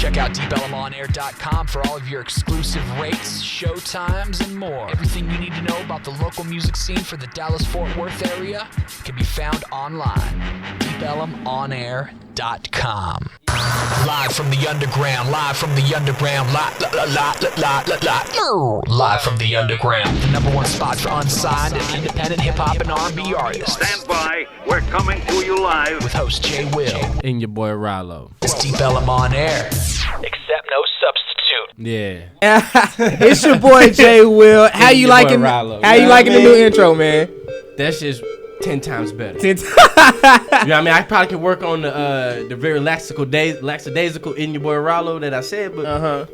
Check out deepellumonair.com for all of your exclusive rates, show times, and more. Everything you need to know about the local music scene for the Dallas-Fort Worth area can be found online. deepellumonair.com. Live from the underground, live from the underground, live from the underground. The number one spot for unsigned and independent hip-hop and R&B artists. Stand by, we're coming to you live. With host Jay Will. And your boy Rollo. It's Deep Ellum on air. Except no substitute. Yeah. It's your boy Jay Will. How you liking the new intro, man? That's just 10 times better. 10 You know what I mean? I probably could work on the very lackadaisical in your boy Rollo that I said, but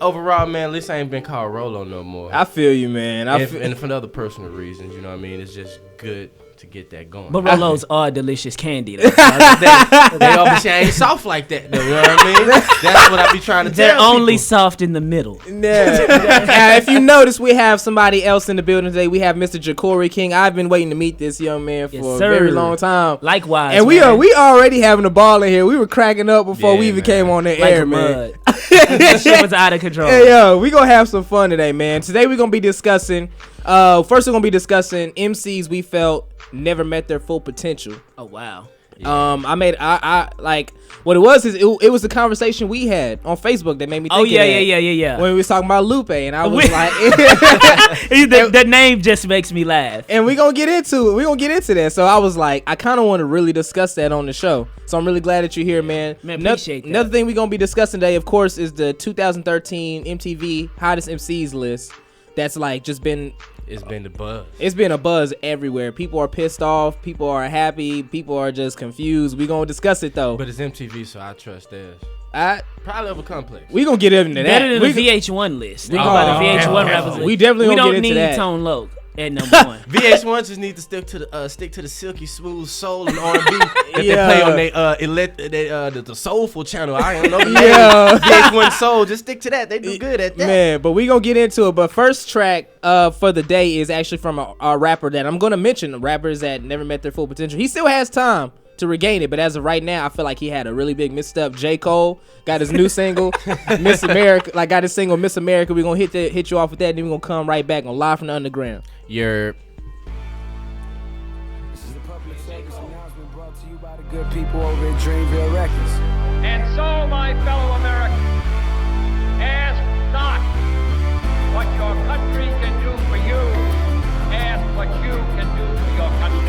overall, man, at least I ain't been called Rollo no more. I feel you, man. And for other personal reasons, you know what I mean? It's just good to get that going. But Rollos are delicious candy, though. they obviously ain't soft like that, though. You know what I mean? That's what I be trying to tell They're only people. soft in the middle. Yeah. If you notice, we have somebody else in the building today. We have Mr. Ja'Cory King. I've been waiting to meet this young man for a very long time. Likewise, and we already having a ball in here. We were cracking up before we even came on the air, man. That shit was out of control. Hey, yo, we gonna have some fun today, man. Today we're gonna be discussing. First we're gonna be discussing MCs we felt never met their full potential. Oh wow. Yeah. I like what it was is it was the conversation we had on Facebook that made me think of that. Yeah. When we was talking about Lupe, and I was like, the name just makes me laugh. And we're gonna get into that. So I was like, I kind of want to really discuss that on the show. So I'm really glad that you're here, man. Appreciate that. Another thing we're gonna be discussing today, of course, is the 2013 MTV Hottest MCs list. That's like just been. It's been the buzz. It's been a buzz everywhere. People are pissed off. People are happy. People are just confused. We gonna discuss it though. But it's MTV, so I trust theirs. Probably over complex. We gonna get into that. Better than the VH1 list. Think about the VH1 rappers. We definitely gonna get into that. We don't need Tone Loc at number one. VH1 just need to stick to the silky smooth soul and R&B that they play on the soulful channel. I don't know. VH1 Soul. Just stick to that. They do good at that. Man, but we gonna get into it. But first track for the day is actually from a rapper that I'm gonna mention. Rappers that never met their full potential. He still has time to regain it, but as of right now, I feel like he had a really big misstep. J. Cole got his new single, Miss America. Like got his single Miss America. We gonna hit you off with that, and then we gonna come right back on Live from the Underground. You're. This is the public service announcement brought to you by the good people over at Dreamville Records. And so, my fellow Americans, ask not what your country can do for you, ask what you can do for your country.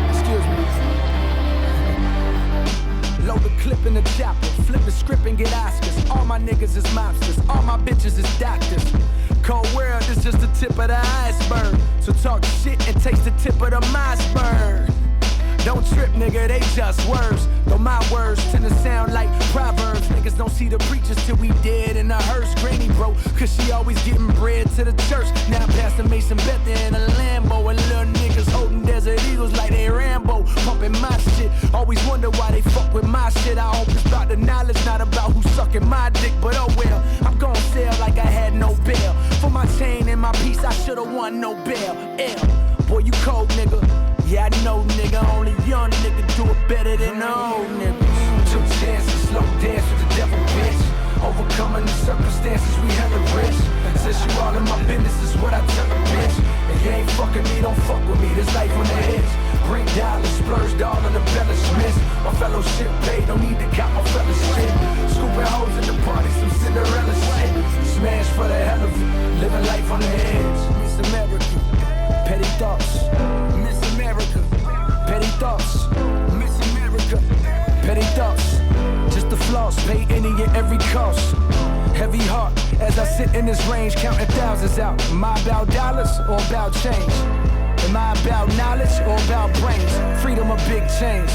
Excuse me. Load the clip in the chopper, flip the script and get Oscars. All my niggas is mobsters, all my bitches is doctors. Cold world is just the tip of the iceberg. So talk shit and taste the tip of the iceberg. Don't trip, nigga, they just words. Though my words tend to sound like proverbs. Niggas don't see the preachers till we dead in a hearse. Granny broke, cause she always getting bread to the church. Now Pastor Mason Bethel in a Lambo. And little niggas holding Desert Eagles like they Rambo. Pumping my shit, always wonder why they fuck with my shit. I hope it's about the knowledge, not about who's sucking my dick. But oh well, I'm gon' sell like I had no bail. For my chain and my piece, I should've won no bail. Boy, you cold, nigga. Yeah, I know, nigga. Only young nigga do it better than the old niggas. Took chances, slow dance with the devil, bitch. Overcoming the circumstances, we hella rich. Since you all in my business, is what I tell a bitch. If you ain't fucking me, don't fuck with me. This life on the edge. Bring dollars, splurged all on the embellishments. My fellowship paid, don't need to count my fellowship. Scooping hoes in the party, some Cinderella shit. Smash for the hell of it, living life on the edge. Miss America, petty thoughts. Miss America, petty thoughts. Miss America, petty thoughts. Just the floss, pay any and every cost. Heavy heart, as I sit in this range, counting thousands out. Am I about dollars or about change? Am I about knowledge or about brains? Freedom or big change?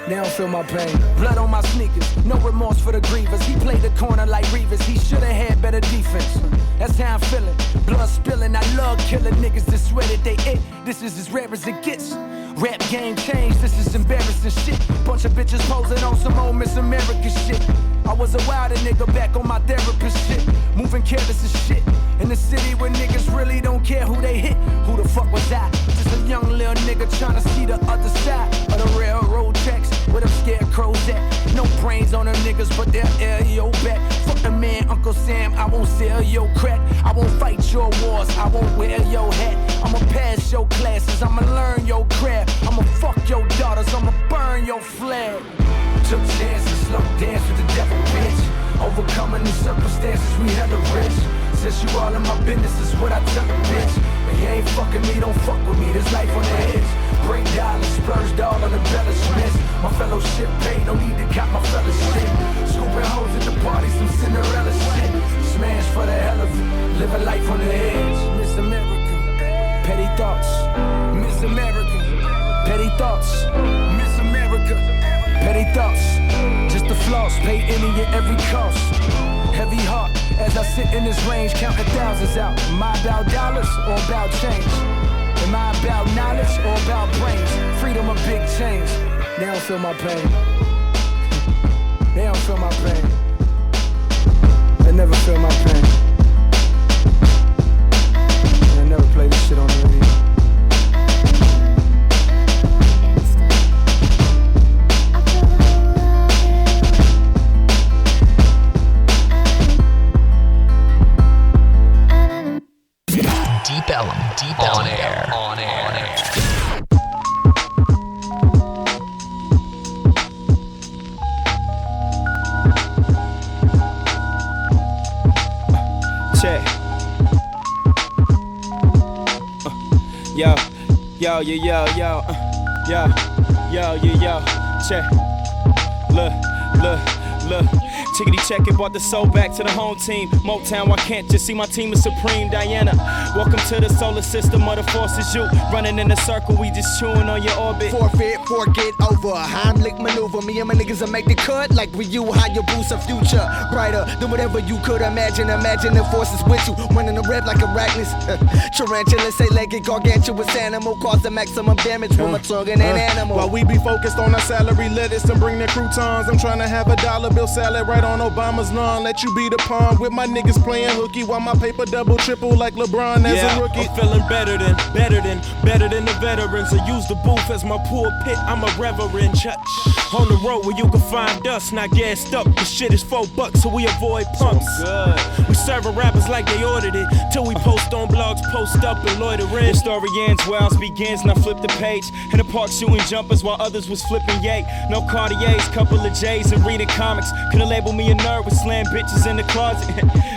They don't feel my pain. Blood on my sneakers, no remorse for the grievers. He played the corner like Reavers, he should've had better defense. That's how I'm feeling, blood spilling. I love killing niggas that swear that they it. This is as rare as it gets. Rap game changed, this is embarrassing shit. Bunch of bitches posing on some old Miss America shit. I was a wilder nigga back on my therapist shit. Moving careless as shit. In the city where niggas really don't care who they hit. Who the fuck was I? Just a young little nigga trying to see the other side of the railroad tracks. Where them scarecrows at? No brains on them niggas, but they'll air your back. Fuck the man, Uncle Sam, I won't sell your crack. I won't fight your wars, I won't wear your hat. I'ma pass your classes, I'ma learn your craft. I'ma fuck your daughters, I'ma burn your flag. Took chances, slow dance with the devil, bitch. Overcoming the circumstances, we had the rich. Since you all in my business, is what I tell a bitch. But you ain't fucking me, don't fuck with me, there's life on the edge. Break dollars, splurged all on the embellishments. My fellowship paid, no need to cop my fellowship. Scooping hoes at the party, some Cinderella shit. Smash for the hell of it, live a life on the edge. Miss America, petty thoughts. Miss America, petty thoughts. Miss America, petty thoughts. Just the floss, pay any and every cost. Heavy heart, as I sit in this range, counting thousands out. Am I about dollars or about change? Am I about knowledge or about brains? Freedom or big change? They don't feel my pain. They don't feel my pain. They never feel my pain. They never play this shit on the radio. Deep Ellum, deep on air, on air, on air. Check. Yo, yo, yo, yo, yo, yo, yo, yo, yo. Check. Look, look, look. Chickadee check it, brought the soul back to the home team. Motown, why can't you see my team is supreme? Diana, welcome to the solar system of the forces. You running in a circle, we just chewing on your orbit. Forfeit, forget over. Heimlich maneuver. Me and my niggas will make the cut like with you. How you boost a future brighter than whatever you could imagine. Imagine the forces with you, running the red like arachnids. Tarantula, say legged, gargantuous animal, cause the maximum damage with my tongue and an animal. While we be focused on our salary lettuce and bring the croutons, I'm trying to have a dollar bill salad right on Obama's lawn. Let you be the pawn with my niggas playing hooky while my paper double triple like LeBron as a rookie. I'm feeling better than the veterans. I use the booth as my pulpit. I'm a reverend. On the road where you can find us, not gassed up. The shit is $4, so we avoid pumps. We serving rappers like they ordered it. Till we post on blogs, post up and loiter in. The story ends where ours begins, and I flip the page. In the park shooting jumpers while others was flipping yay. No Cartiers, couple of J's and reading comics. Could've labeled me a nerd with slam bitches in the closet.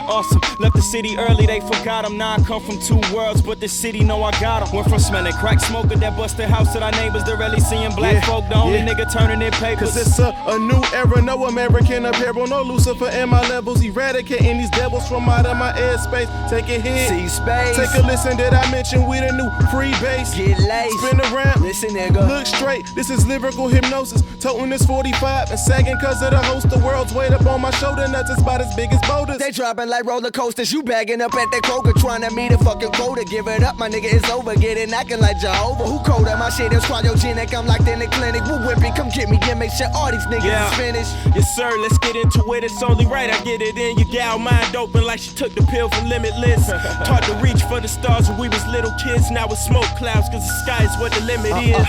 Awesome, left the city early, they forgot him. Now I come from two worlds, but this city know I got him. Went from smelling crack smoker that busted house to our neighbors. They're really seeing black folk, the only nigga turning in papers. Cause it's a new era, no American apparel, no Lucifer in my levels. Eradicating these devils from out of my airspace. Take a hit, see space. Take a listen, did I mention we the new free base? Get laced, spin around, listen nigga, look straight, this is lyrical hypnosis. Toting this 45 and sagging cause of the host. The world's weight up on my shoulder, nuts is about as big as boulders. They dropping like roller coasters, you bagging up at that Kroger, trying to meet a fucking quota. Give it up, my nigga, it's over, get it knocking like Jehovah. Who colder? My shit is cryogenic, I'm locked in the clinic. Woo whipping, come get me, and make sure all these niggas is finished. Yes sir, let's get into it, it's only right I get it in. Your gal mind open like she took the pill from Limitless. Taught to reach for the stars when we was little kids. Now it's smoke clouds cause the sky is what the limit is.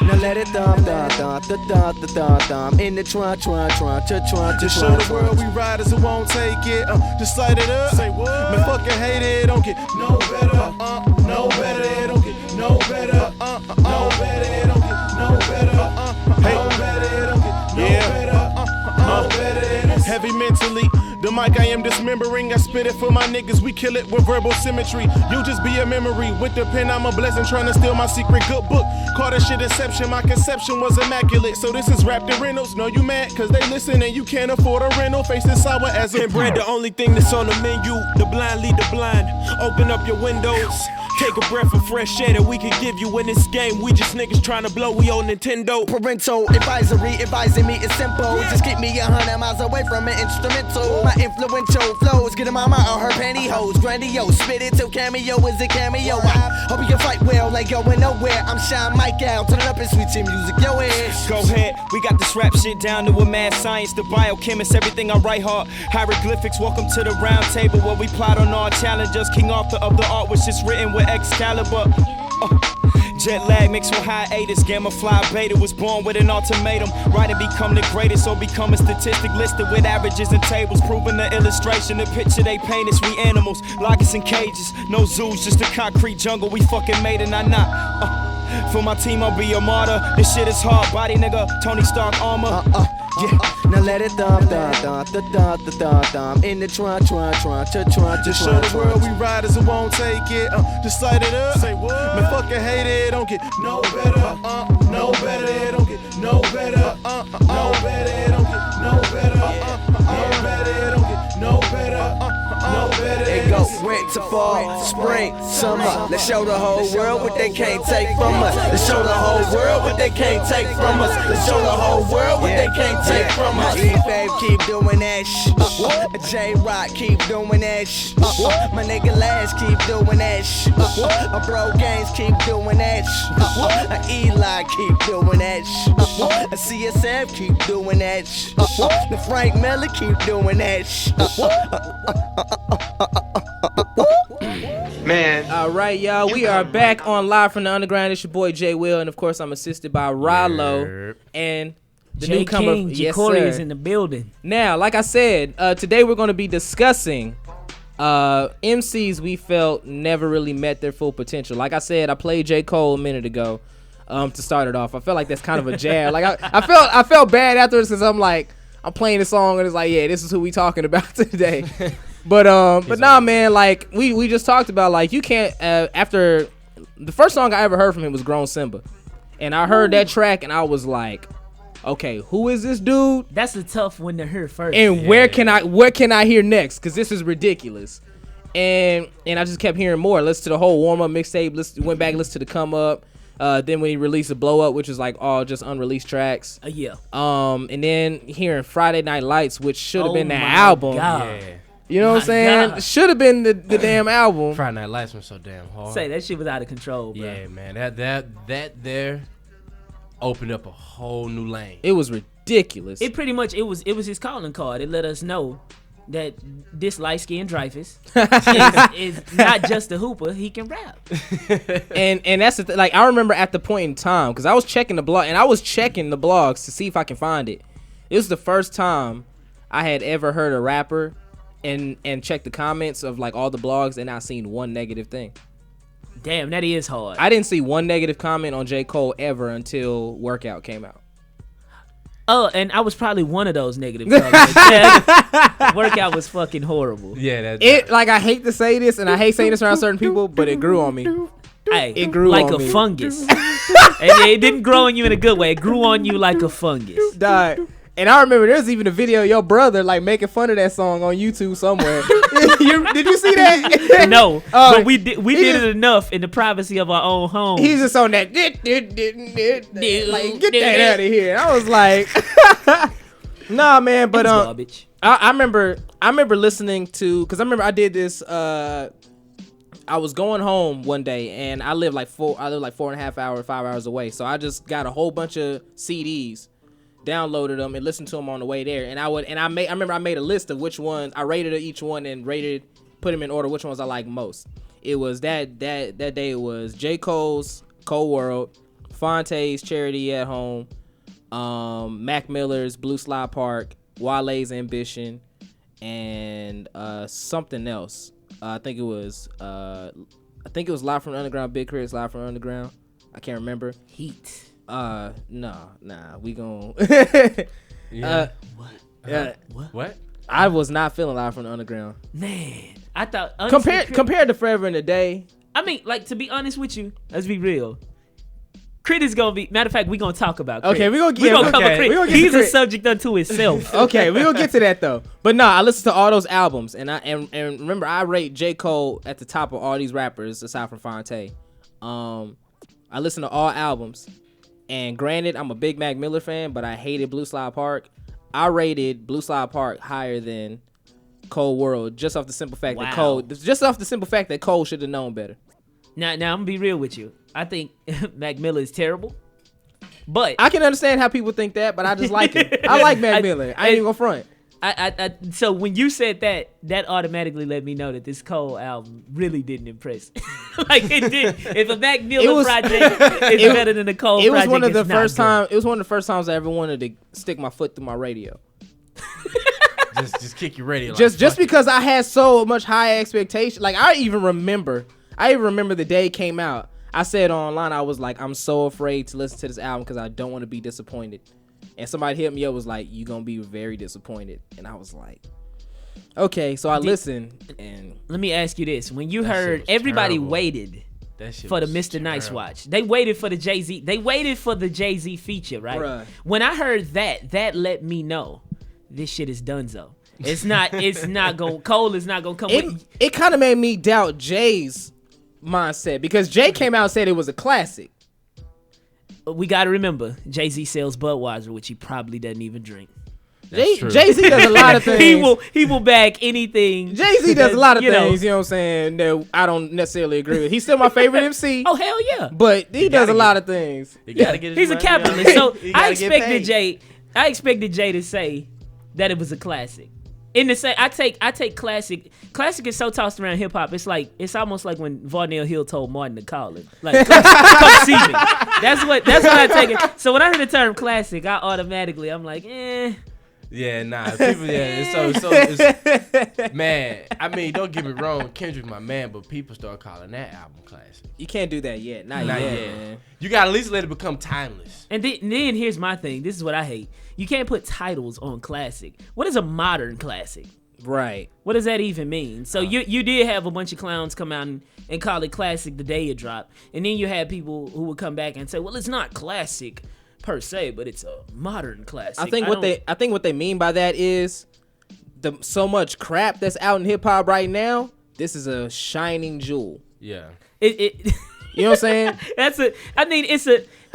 Now let it thump, thump, thump, thump, thump, thump. In the trunk, Just show the world we riders who won't take it. Just light it up. Say what? Man, fucking hate it, don't get no better. No better, it don't get no better. No better, it don't get no better. No better, it don't get no better. No better, heavy mentally. The mic I am dismembering, I spit it for my niggas, we kill it with verbal symmetry. You just be a memory, with the pen I'm a blessing, trying to steal my secret good book. Call that shit inception, my conception was immaculate. So this is Raptor Reynolds, know you mad, cause they listen and you can't afford a rental. Face this sour as a and bread, the only thing that's on the menu. The blind lead the blind, open up your windows. Take a breath of fresh air that we can give you in this game. We just niggas trying to blow, we on Nintendo. Parental advisory, advising me is simple. Just keep me 100 miles away from an instrumental. My influential flows, get a mama on her pantyhose. Grandiose, spit it till cameo is a cameo. I hope you can fight well, like going nowhere. I'm Shine Mike out, turn it up and sweet chin music, yo ass. Go ahead, we got this rap shit down to a mad science. The biochemist, everything I write hard. Hieroglyphics, welcome to the round table where we plot on our challenges. King Arthur of the art, which is written with Excalibur. jet lag mixed with hiatus. Gamma fly beta was born with an ultimatum. Right to become the greatest or become a statistic listed with averages and tables. Proving the illustration, the picture they paint is we animals. Lock us in cages, no zoos, just a concrete jungle. We fucking made it, not. For my team, I'll be a martyr. This shit is hard body, nigga. Tony Stark armor. Yeah, now let it thump in the trunk. Just show the world we riders who won't take it. Just light it up. Say what? Man, fucking hate it. Don't get no better. No better. It don't get no better. No better. It don't get no better. No better. It don't get no better. No better. It go winter, fall, spring, summer. Let's show the whole world what they can't take from us. Let's show the whole world what they can't take from us. Let's show the whole world what they can't take from us. E-Fave keep doing that shit. J-Rock keep doing that shit. My nigga Lash keep doing that shit. My bro Gaines keep doing that shit. Eli keep doing that shit. CSF keep doing that shit. The Frank Miller keep doing that shit. Man. All right, y'all. We are back on Live from the Underground. It's your boy Jay Will, and of course, I'm assisted by Rollo and the J. newcomer. King, yes, Jacory sir. is in the building. Now, like I said, today we're going to be discussing MCs we felt never really met their full potential. Like I said, I played J. Cole a minute ago to start it off. I felt like that's kind of a jab. Like I felt bad afterwards because I'm like, I'm playing the song and it's like, yeah, this is who we talking about today. But nah, man, like we just talked about, like, you can't after the first song I ever heard from him was Grown Simba, and I heard that track and I was like, okay, who is this dude? That's a tough one to hear first. And what can I hear next? Because this is ridiculous. And I just kept hearing more. Listen to the whole warm up mixtape. Went back, listened to the Come Up. Then when he released the Blow Up, which is like all just unreleased tracks. Yeah. And then hearing Friday Night Lights, which should have been the album. God. Yeah. You know what I'm saying? Should have been the damn album. Friday Night Lights was so damn hard. Say that shit was out of control, bro. Yeah, man. That there opened up a whole new lane. It was ridiculous. It pretty much it was his calling card. It let us know that this light skinned Dreyfus is not just a hooper, he can rap. and that's the like I remember at the point in time, because I was checking the blog and I was checking the blogs to see if I can find it. It was the first time I had ever heard a rapper and checked the comments of like all the blogs and not seen one negative thing. Damn, that is hard. I didn't see one negative comment on J. Cole ever until Workout came out. Oh, and I was probably one of those negative comments. Yeah, Workout was fucking horrible. Yeah, like I hate to say this and I hate saying this around certain people, but it grew on me. Hey, it grew like on a me. fungus. And it didn't grow on you in a good way. It grew on you like a fungus. Died. And I remember there's even a video of your brother like making fun of that song on YouTube somewhere. Did you see that? No, but we did it enough in the privacy of our own home. He's just on that like get that out of here. I was like, nah, man. But garbage. I remember listening to, because I remember I did this. I was going home one day and I live like 4.5 hours, 5 hours away. So I just got a whole bunch of CDs. Downloaded them and listened to them on the way there, and I remember I made a list of which ones I rated each one and put them in order which ones I like most. It was that day it was J. Cole's Cold World, Fonte's Charity at Home, Mac Miller's Blue Slide Park, Wale's Ambition, and something else. I think it was Live from the Underground, Big Chris, Live from the Underground. I can't remember. Heat. Nah, we gon' What? I was not feeling Live from the Underground. Man, I thought compared to Forever and a Day. I mean, like, to be honest with you, let's be real. Crit is gonna be. Matter of fact, we gonna talk about Crit. Okay, we gonna cover Crit. We gonna get He's to a Crit. subject unto itself. Okay, we gonna get to that though. But no, I listened to all those albums, and remember I rate J. Cole at the top of all these rappers aside from Fonte. I listened to all albums. And granted, I'm a big Mac Miller fan, but I hated Blue Slide Park. I rated Blue Slide Park higher than Cold World just off the simple fact that Cole should have known better. Now I'm gonna be real with you. I think Mac Miller is terrible, but I can understand how people think that, but I just like him. I like Mac Miller. I ain't even gonna front. So when you said that automatically let me know that this Cole album really didn't impress. Like it did. If a Mac Miller project is better than the Cole project, it was one of the first time. It was one of the first times I ever wanted to stick my foot through my radio. just kick your radio. Just because I had so much high expectation. Like I even remember the day it came out. I said online, I was like, I'm so afraid to listen to this album because I don't want to be disappointed. And somebody hit me up, was like, you're going to be very disappointed. And I was like, okay. So I listened. And let me ask you this. When you heard everybody waited for the Mr. Nice Watch. They waited for the Jay-Z. They waited for the Jay-Z feature, right? Bruh. When I heard that let me know this shit is donezo. It's not going, Cole is not going to come with. It kind of made me doubt Jay's mindset because Jay came out and said it was a classic. We got to remember, Jay-Z sells Budweiser, which he probably doesn't even drink. Jay-Z does a lot of things. He will back anything. Jay-Z does a lot of things, you know what I'm saying, that I don't necessarily agree with. He's still my favorite MC. Oh, hell yeah. But he does a lot of things. He's a capitalist. So I expected Jay to say that it was a classic. In the same, I take classic. Classic is so tossed around hip hop. It's almost like when Varnell Hill told Martin to call him. Like, come see me. That's what I take it. So when I hear the term classic, I'm like, eh. Yeah, nah. People, it's, man. I mean, don't get me wrong, Kendrick, my man, but people start calling that album classic. You can't do that yet. Not yet. Man. You gotta at least let it become timeless. And then here's my thing. This is what I hate. You can't put titles on classic. What is a modern classic? Right. What does that even mean? So you did have a bunch of clowns come out and call it classic the day it dropped, and then you had people who would come back and say, well, it's not classic per se, but it's a modern classic. I think what they mean by that is so much crap that's out in hip hop right now. This is a shining jewel. Yeah. It you know what I'm saying?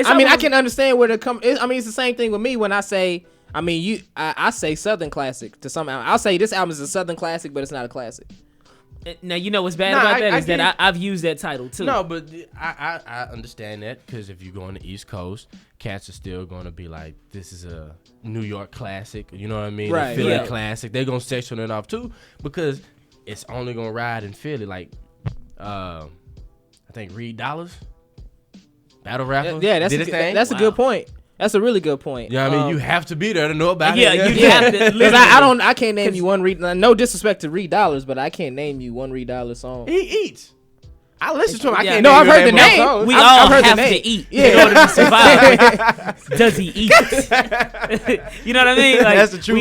I can understand where to come. It's the same thing with me when I say. I say Southern classic to some album. I'll say this album is a Southern classic, but it's not a classic. Now you know what's bad about that is that I've used that title too. No, but I understand that because if you go on the East Coast, cats are still going to be like, this is a New York classic. You know what I mean? Right. A Philly classic. They're going to section it off too because it's only going to ride in Philly. Like, I think Reed Dollars, battle rapper. Yeah, that's a good point. That's a really good point. Yeah, I mean, you have to be there to know about it. Yeah, you have to. Because I can't name you one Reed. No disrespect to Reed Dollars, but I can't name you one Reed Dollars song. He eats. I listen to him. I can't. No, I've heard the name. name. We all have to eat in order to survive. Does he eat? You know what I mean? Like, that's the truth.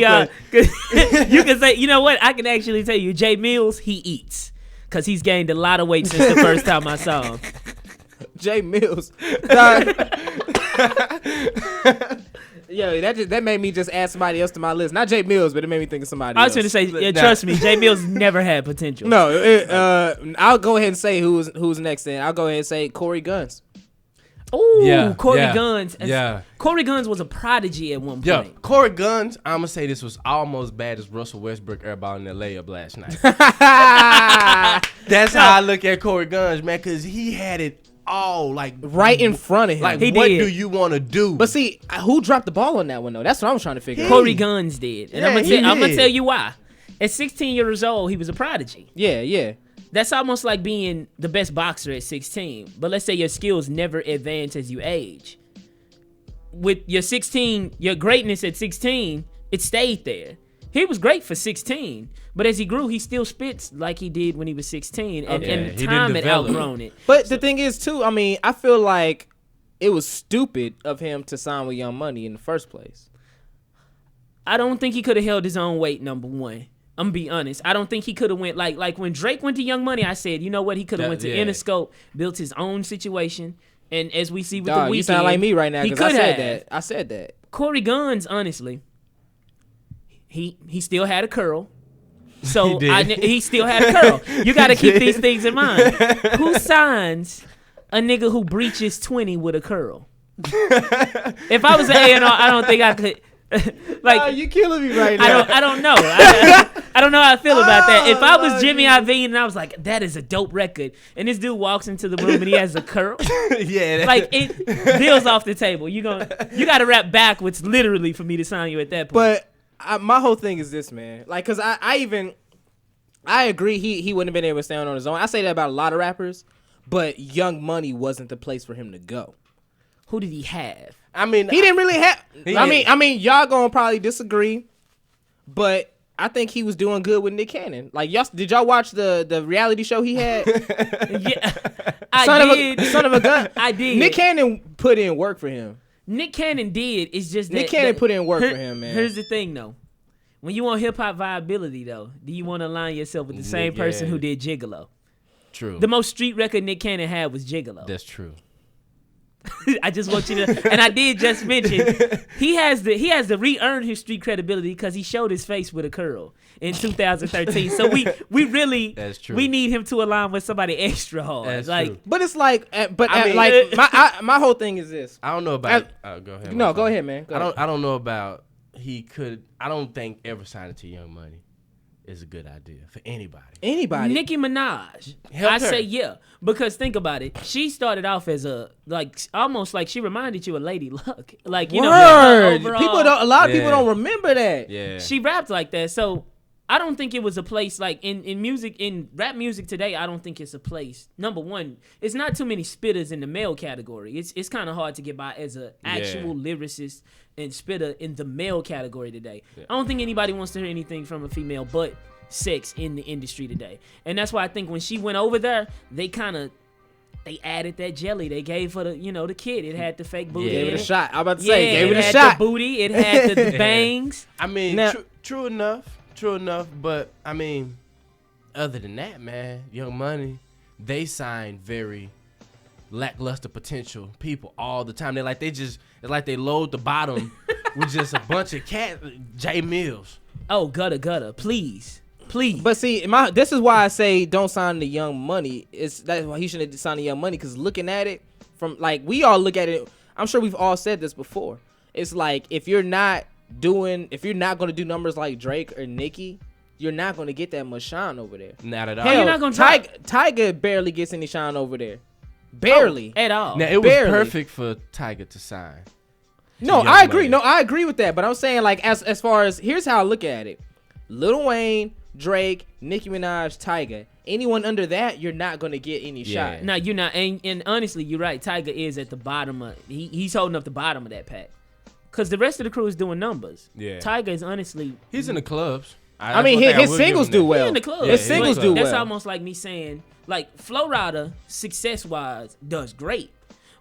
You can say, you know what? I can actually tell you, Jay Mills, he eats because he's gained a lot of weight since the first time I saw him. Jay Mills. Yo, that made me just add somebody else to my list. Not Jay Mills, but it made me think of somebody else. I was going to say, trust me, Jay Mills never had potential. No, I'll go ahead and say who's next then. I'll go ahead and say Corey Guns. Oh, Corey Guns. Yeah. Corey Guns was a prodigy at one point. Yeah, Corey Guns, I'm going to say this was almost bad as Russell Westbrook airball in the layup last night. That's how I look at Corey Guns, man, because he had it all like right in front of him. Like, what do you want to do? But see, who dropped the ball on that one though? That's what I was trying to figure out. Corey Guns did, and I'm gonna tell you why. At 16 years old, he was a prodigy. Yeah. That's almost like being the best boxer at 16. But let's say your skills never advance as you age. With your greatness at 16, it stayed there. He was great for 16, but as he grew, he still spits like he did when he was 16, and time had outgrown it. But the thing is, too, I mean, I feel like it was stupid of him to sign with Young Money in the first place. I don't think he could have held his own weight, number one. I'm going to be honest. I don't think he could have went, like when Drake went to Young Money, I said, you know what, he could have went to Interscope, built his own situation, and as we see with the Weeknd, you sound like me right now because I said that. Corey Guns, honestly, he still had a curl. So he still had a curl. You got to keep these things in mind. Who signs a nigga who breaches 20 with a curl? If I was an A&R, I don't think I could. Like, you killing me right now. I don't know. I don't know how I feel about that. If I was Jimmy Iovine and I was like, that is a dope record, and this dude walks into the room and he has a curl, like it deals off the table. You got to rap backwards literally for me to sign you at that point. But my whole thing is this, man. Like, cause I agree he wouldn't have been able to stand on his own. I say that about a lot of rappers, but Young Money wasn't the place for him to go. Who did he have? I mean, he didn't really have. I mean, y'all gonna probably disagree, but I think he was doing good with Nick Cannon. Like, did y'all watch the reality show he had? Yeah, I did. Son of a gun. I did. Nick Cannon put in work for him. Nick Cannon did. It's just that Nick Cannon put in work for him, man. Here's the thing, though. When you want hip hop viability, though, do you want to align yourself with the same person who did Gigolo? True. The most street record Nick Cannon had was Gigolo. That's true. I just want you to, and I did just mention he has to re-earn his street credibility because he showed his face with a curl in 2013. So we really That's true. We need him to align with somebody extra hard. That's like, true. But it's like, my whole thing is this. I don't know about. Go ahead. No, go ahead, man. I don't know about. He could. I don't think ever signing to Young Money is a good idea for anybody. Nicki Minaj. I say yeah, because think about it. She started off as almost like she reminded you of Lady Luck. Like, you know, overall, a lot of people don't remember that. Yeah. She rapped like that. So I don't think it was a place like in music, in rap music today. I don't think it's a place. Number one, it's not too many spitters in the male category. It's kind of hard to get by as an actual lyricist and spitter in the male category today. Yeah. I don't think anybody wants to hear anything from a female but sex in the industry today. And that's why I think when she went over there, they added that jelly. They gave her the kid. It had the fake booty. Gave it a shot. I'm about to say, gave it a shot. It had the booty. It had the bangs. I mean, true enough. But I mean, other than that, man, Young Money, they sign very lackluster potential people all the time. It's like they load the bottom with just a bunch of cats. J Mills. Oh, gutter, please. But see, this is why I say don't sign the Young Money. That's why he shouldn't sign the Young Money, because looking at it from we all look at it. I'm sure we've all said this before. It's like if you're not going to do numbers like Drake or Nicki, you're not going to get that much shine over there. Not at all. Hell, you're not going to Tyga barely gets any shine over there. Barely. At all. Now, it was perfect for Tyga to sign. No, I agree. No, I agree with that. But I'm saying, like, as far as, here's how I look at it. Lil Wayne, Drake, Nicki Minaj, Tyga. Anyone under that, you're not going to get any shot. No, you're not. And honestly, you're right. Tyga is at the bottom of, he's holding up the bottom of that pack. Because the rest of the crew is doing numbers. Yeah. Tyga is honestly. He's in the clubs. I mean, his singles do well. He's in the clubs. His singles do well. That's almost like me saying, like, Flo Rida, success-wise, does great.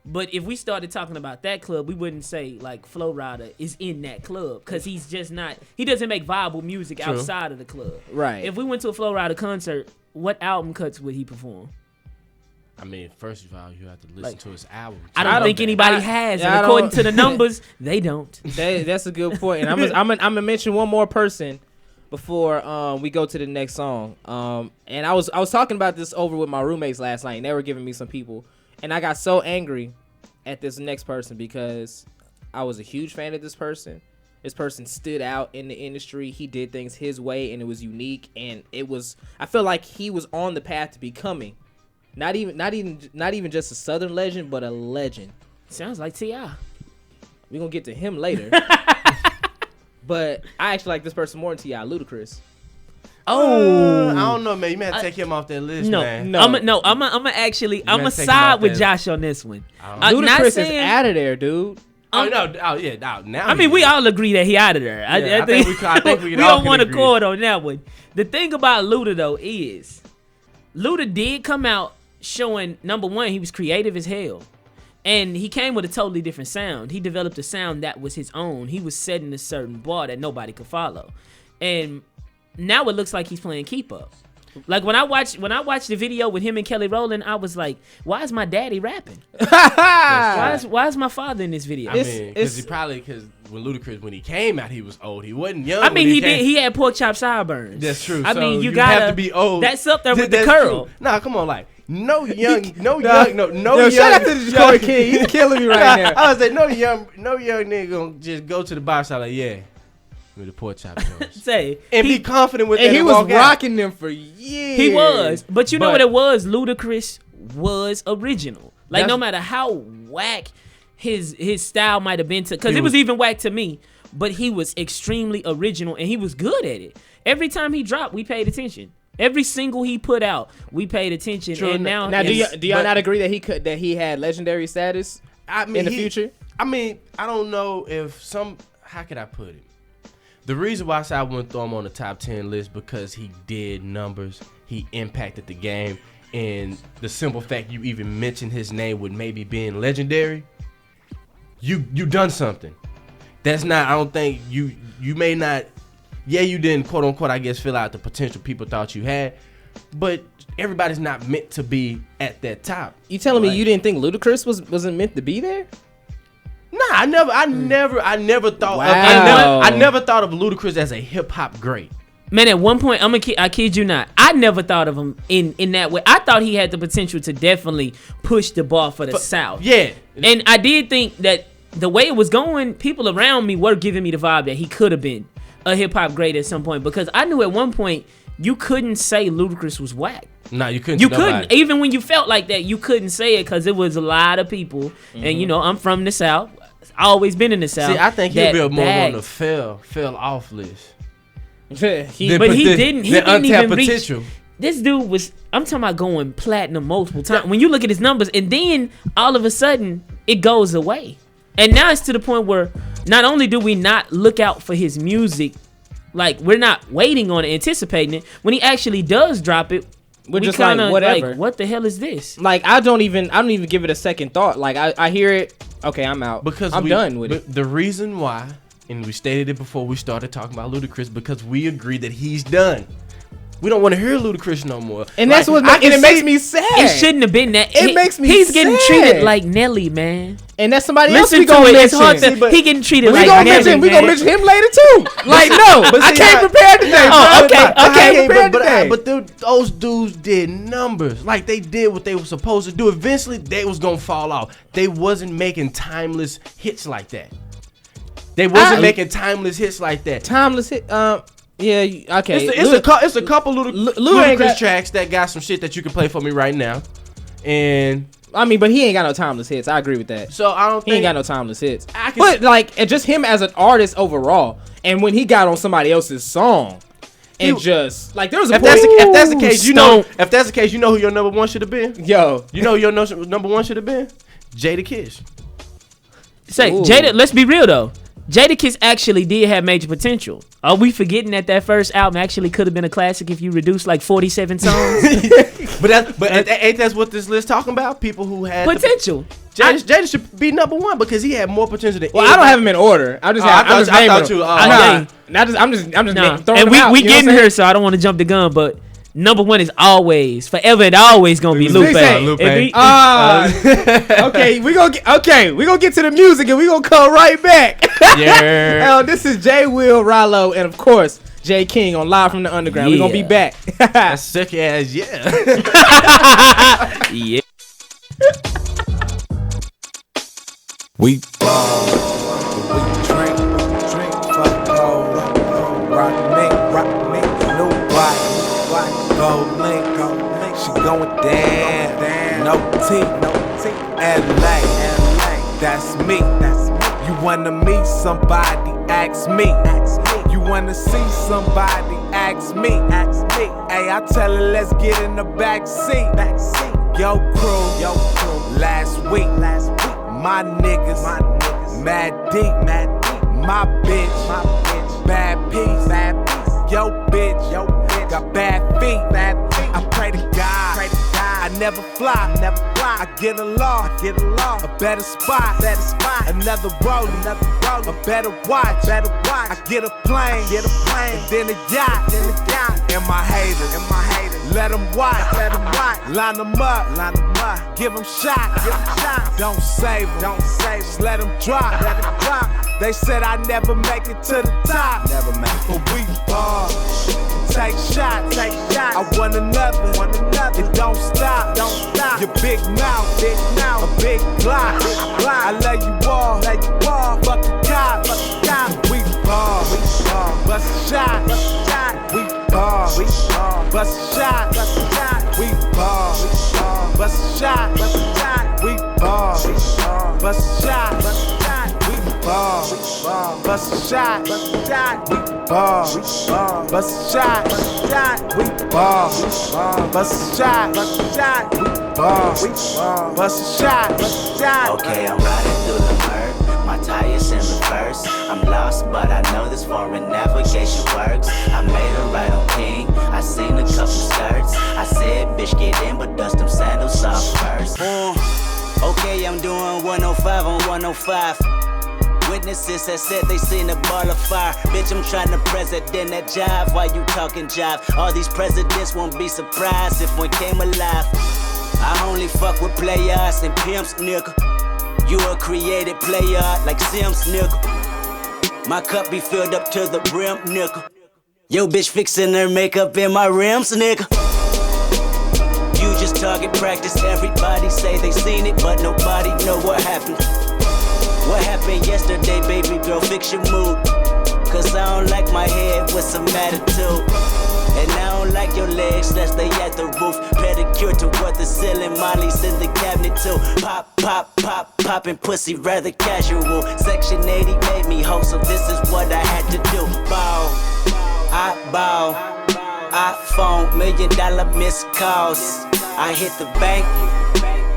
But if we started talking about that club, we wouldn't say, like, Flo Rida is in that club. Because he's just not. He doesn't make viable music outside of the club. Right. If we went to a Flo Rida concert, what album cuts would he perform? I mean, first of all, you have to listen to his album. I don't think anybody has, and according to the numbers, they don't. That's a good point. And I'm gonna mention one more person before we go to the next song. And I was talking about this over with my roommates last night, and they were giving me some people, and I got so angry at this next person because I was a huge fan of this person. This person stood out in the industry. He did things his way, and it was unique. And I feel like he was on the path to becoming. Not even just a Southern legend, but a legend. Sounds like T.I. We're going to get to him later. But I actually like this person more than T.I. Ludacris. Oh, I don't know, man. You may have to take him off that list, man. I'm gonna side with Josh on this one. Ludacris is out of there, dude. Now. I mean, we all agree that he out of there. I think we don't want to accord on that one. The thing about Luda though is, Luda did come out showing, number one, he was creative as hell. And he came with a totally different sound. He developed a sound that was his own. He was setting a certain bar that nobody could follow. And now it looks like he's playing keep up. Like when I watched the video with him and Kelly Rowland, I was like, why is my daddy rapping? why is my father in this video? I mean, because when Ludacris, when he came out, he was old. He wasn't young. I mean, he had pork chop sideburns. That's true. I mean, you have to be old. That's up there with the curl. True. Nah, come on, like no young. Shout out to the Detroit King. He's killing me right now. I was like, no young nigga gonna just go to the bar shop like, yeah. With the pork chop joints. Be confident with that. And he was rocking them for years. He was. But you know what it was? Ludacris was original. Like, no matter how whack his style might have been, because it was even whack to me. but he was extremely original and he was good at it. Every time he dropped, we paid attention. Every single he put out, we paid attention. True. And now do y'all not agree that he had legendary status in the future? I mean, I don't know if how could I put it? The reason why I said I wouldn't throw him on the top 10 list because he did numbers, he impacted the game, and the simple fact you even mentioned his name with maybe being legendary, you done something. That's not, I don't think you may not, yeah, you didn't quote unquote, I guess, fill out the potential people thought you had, but everybody's not meant to be at that top. You telling me you didn't think Ludacris wasn't meant to be there? Nah, I never thought. Wow. I never thought of Ludacris as a hip hop great. Man, at one point, I kid you not, I never thought of him in that way. I thought he had the potential to definitely push the ball for the South. Yeah. And I did think that the way it was going, people around me were giving me the vibe that he could have been a hip hop great at some point, because I knew at one point you couldn't say Ludacris was whack. Nah, you couldn't. You couldn't. Even when you felt like that, you couldn't say it because it was a lot of people. And, you know, I'm from the South. Always been in the South. See, I think he'll be more on the fell off list. He didn't even reach. Potential. This dude was, I'm talking about going platinum multiple times. When you look at his numbers, and then all of a sudden it goes away. And now it's to the point where not only do we not look out for his music, like we're not waiting on it, anticipating it. When he actually does drop it, we're just like, whatever. Like, what the hell is this? Like, I don't even give it a second thought. Like, I hear it, okay, I'm out. Because I'm done with it. The reason why, and we stated it before we started talking about Ludacris, because we agree that he's done. We don't want to hear Ludacris no more. And that's what it makes me sad. It shouldn't have been that. It makes me He's sad. getting treated like Nelly, man. And that's somebody Listen else we gonna mention. He getting treated like Nelly. We gonna mention him later too. Like, no, I came prepared today. But those dudes did numbers. Like, they did what they were supposed to do. Eventually, they was gonna fall off. They wasn't making timeless hits like that. Timeless hit. Yeah, okay. It's a couple Ludacris tracks that got some shit that you can play for me right now, and I mean, but he ain't got no timeless hits. I agree with that. So I don't. He ain't got no timeless hits. But like, just him as an artist overall, and when he got on somebody else's song, and just like there was a if that's the case, you know who your number one should have been. Yo, you know who your number one should have been? Jadakiss. Jada. Let's be real though. Jadakiss actually did have major potential. Are we forgetting that first album actually could have been a classic if you reduced like 47 songs? but ain't that what this list talking about? People who had potential. Jada should be number one because he had more potential than. Well, I don't have him in order. I'm just throwing and him out. We getting here, so I don't want to jump the gun, but number one is always, forever and always gonna be Lupe. Okay, we gonna get to the music and we gonna come right back. Yeah. This is J. Will, Rollo, and of course J. King on Live from the Underground. We gonna be back. That's sick as yeah. Yeah. We ball, we drink, fuck cold, rock me, nobody, gold link, she going down, no T, LA, that's me, you wanna meet somebody, ask me, you wanna see somebody, ask me, hey, I tell her let's get in the back seat, yo crew, last week, my niggas, mad deep, my bitch, bad piece, yo bitch, got bad feet, I pray to God, I never fly, I get a law, a better spot, another roll, a better watch, I get a plane, and then a yacht, and my haters, let them watch, line them up, give them shot, don't save them, just let them drop, they said I never make it to the top, but we ball, take shots, I want another, it don't stop, your big mouth, a big block, I love you all, fuck the cops, we ball, bust a shot, we ball, bust a shot, we ball, bust a shot, we ball, bust a shot, we ball. bust a shot, we ball, bust a shot, we ball, bust a shot, we ball, bust a shot. Okay, I'm riding through the murk, my tires in reverse. I'm lost, but I know this foreign navigation works. I made a right on King, I seen a couple skirts. I said, bitch, get in, but dust them sandals off first. Okay, I'm doing 105 on 105. Witnesses that said they seen a ball of fire. Bitch, I'm trying to president that jive while you talking jive. All these presidents won't be surprised if one came alive. I only fuck with players and pimps, nigga. You a created player like Sims, nigga. My cup be filled up to the brim, nigga. Yo, bitch fixing her makeup in my rims, nigga. You just target practice. Everybody say they seen it, but nobody know what happened. What happened yesterday, baby girl, fix your mood. Cause I don't like my head with some attitude. And I don't like your legs, let's stay at the roof. Pedicure toward the ceiling, Molly's in the cabinet too. Pop, pop, pop, poppin' pussy rather casual. Section 80 made me hoe, so this is what I had to do. Bow, I bow, I phone, $1 million missed calls. I hit the bank,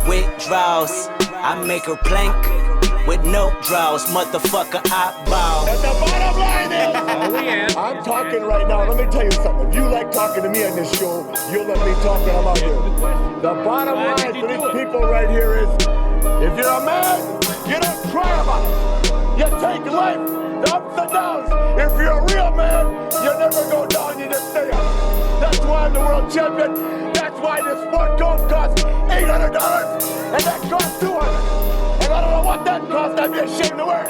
withdrawals. I make her plank with no draws, motherfucker, I bow. And the bottom line is, I'm talking right now. Let me tell you something. If you like talking to me on this show, you'll let me talk when I'm out here. The bottom line for these people right here is, if you're a man, you don't cry about it. You take life, the ups and downs. If you're a real man, you never go down, you just stay up. That's why I'm the world champion. That's why this sport coat costs $800 and that costs $200. I don't know what that cost, I'd be ashamed to wear.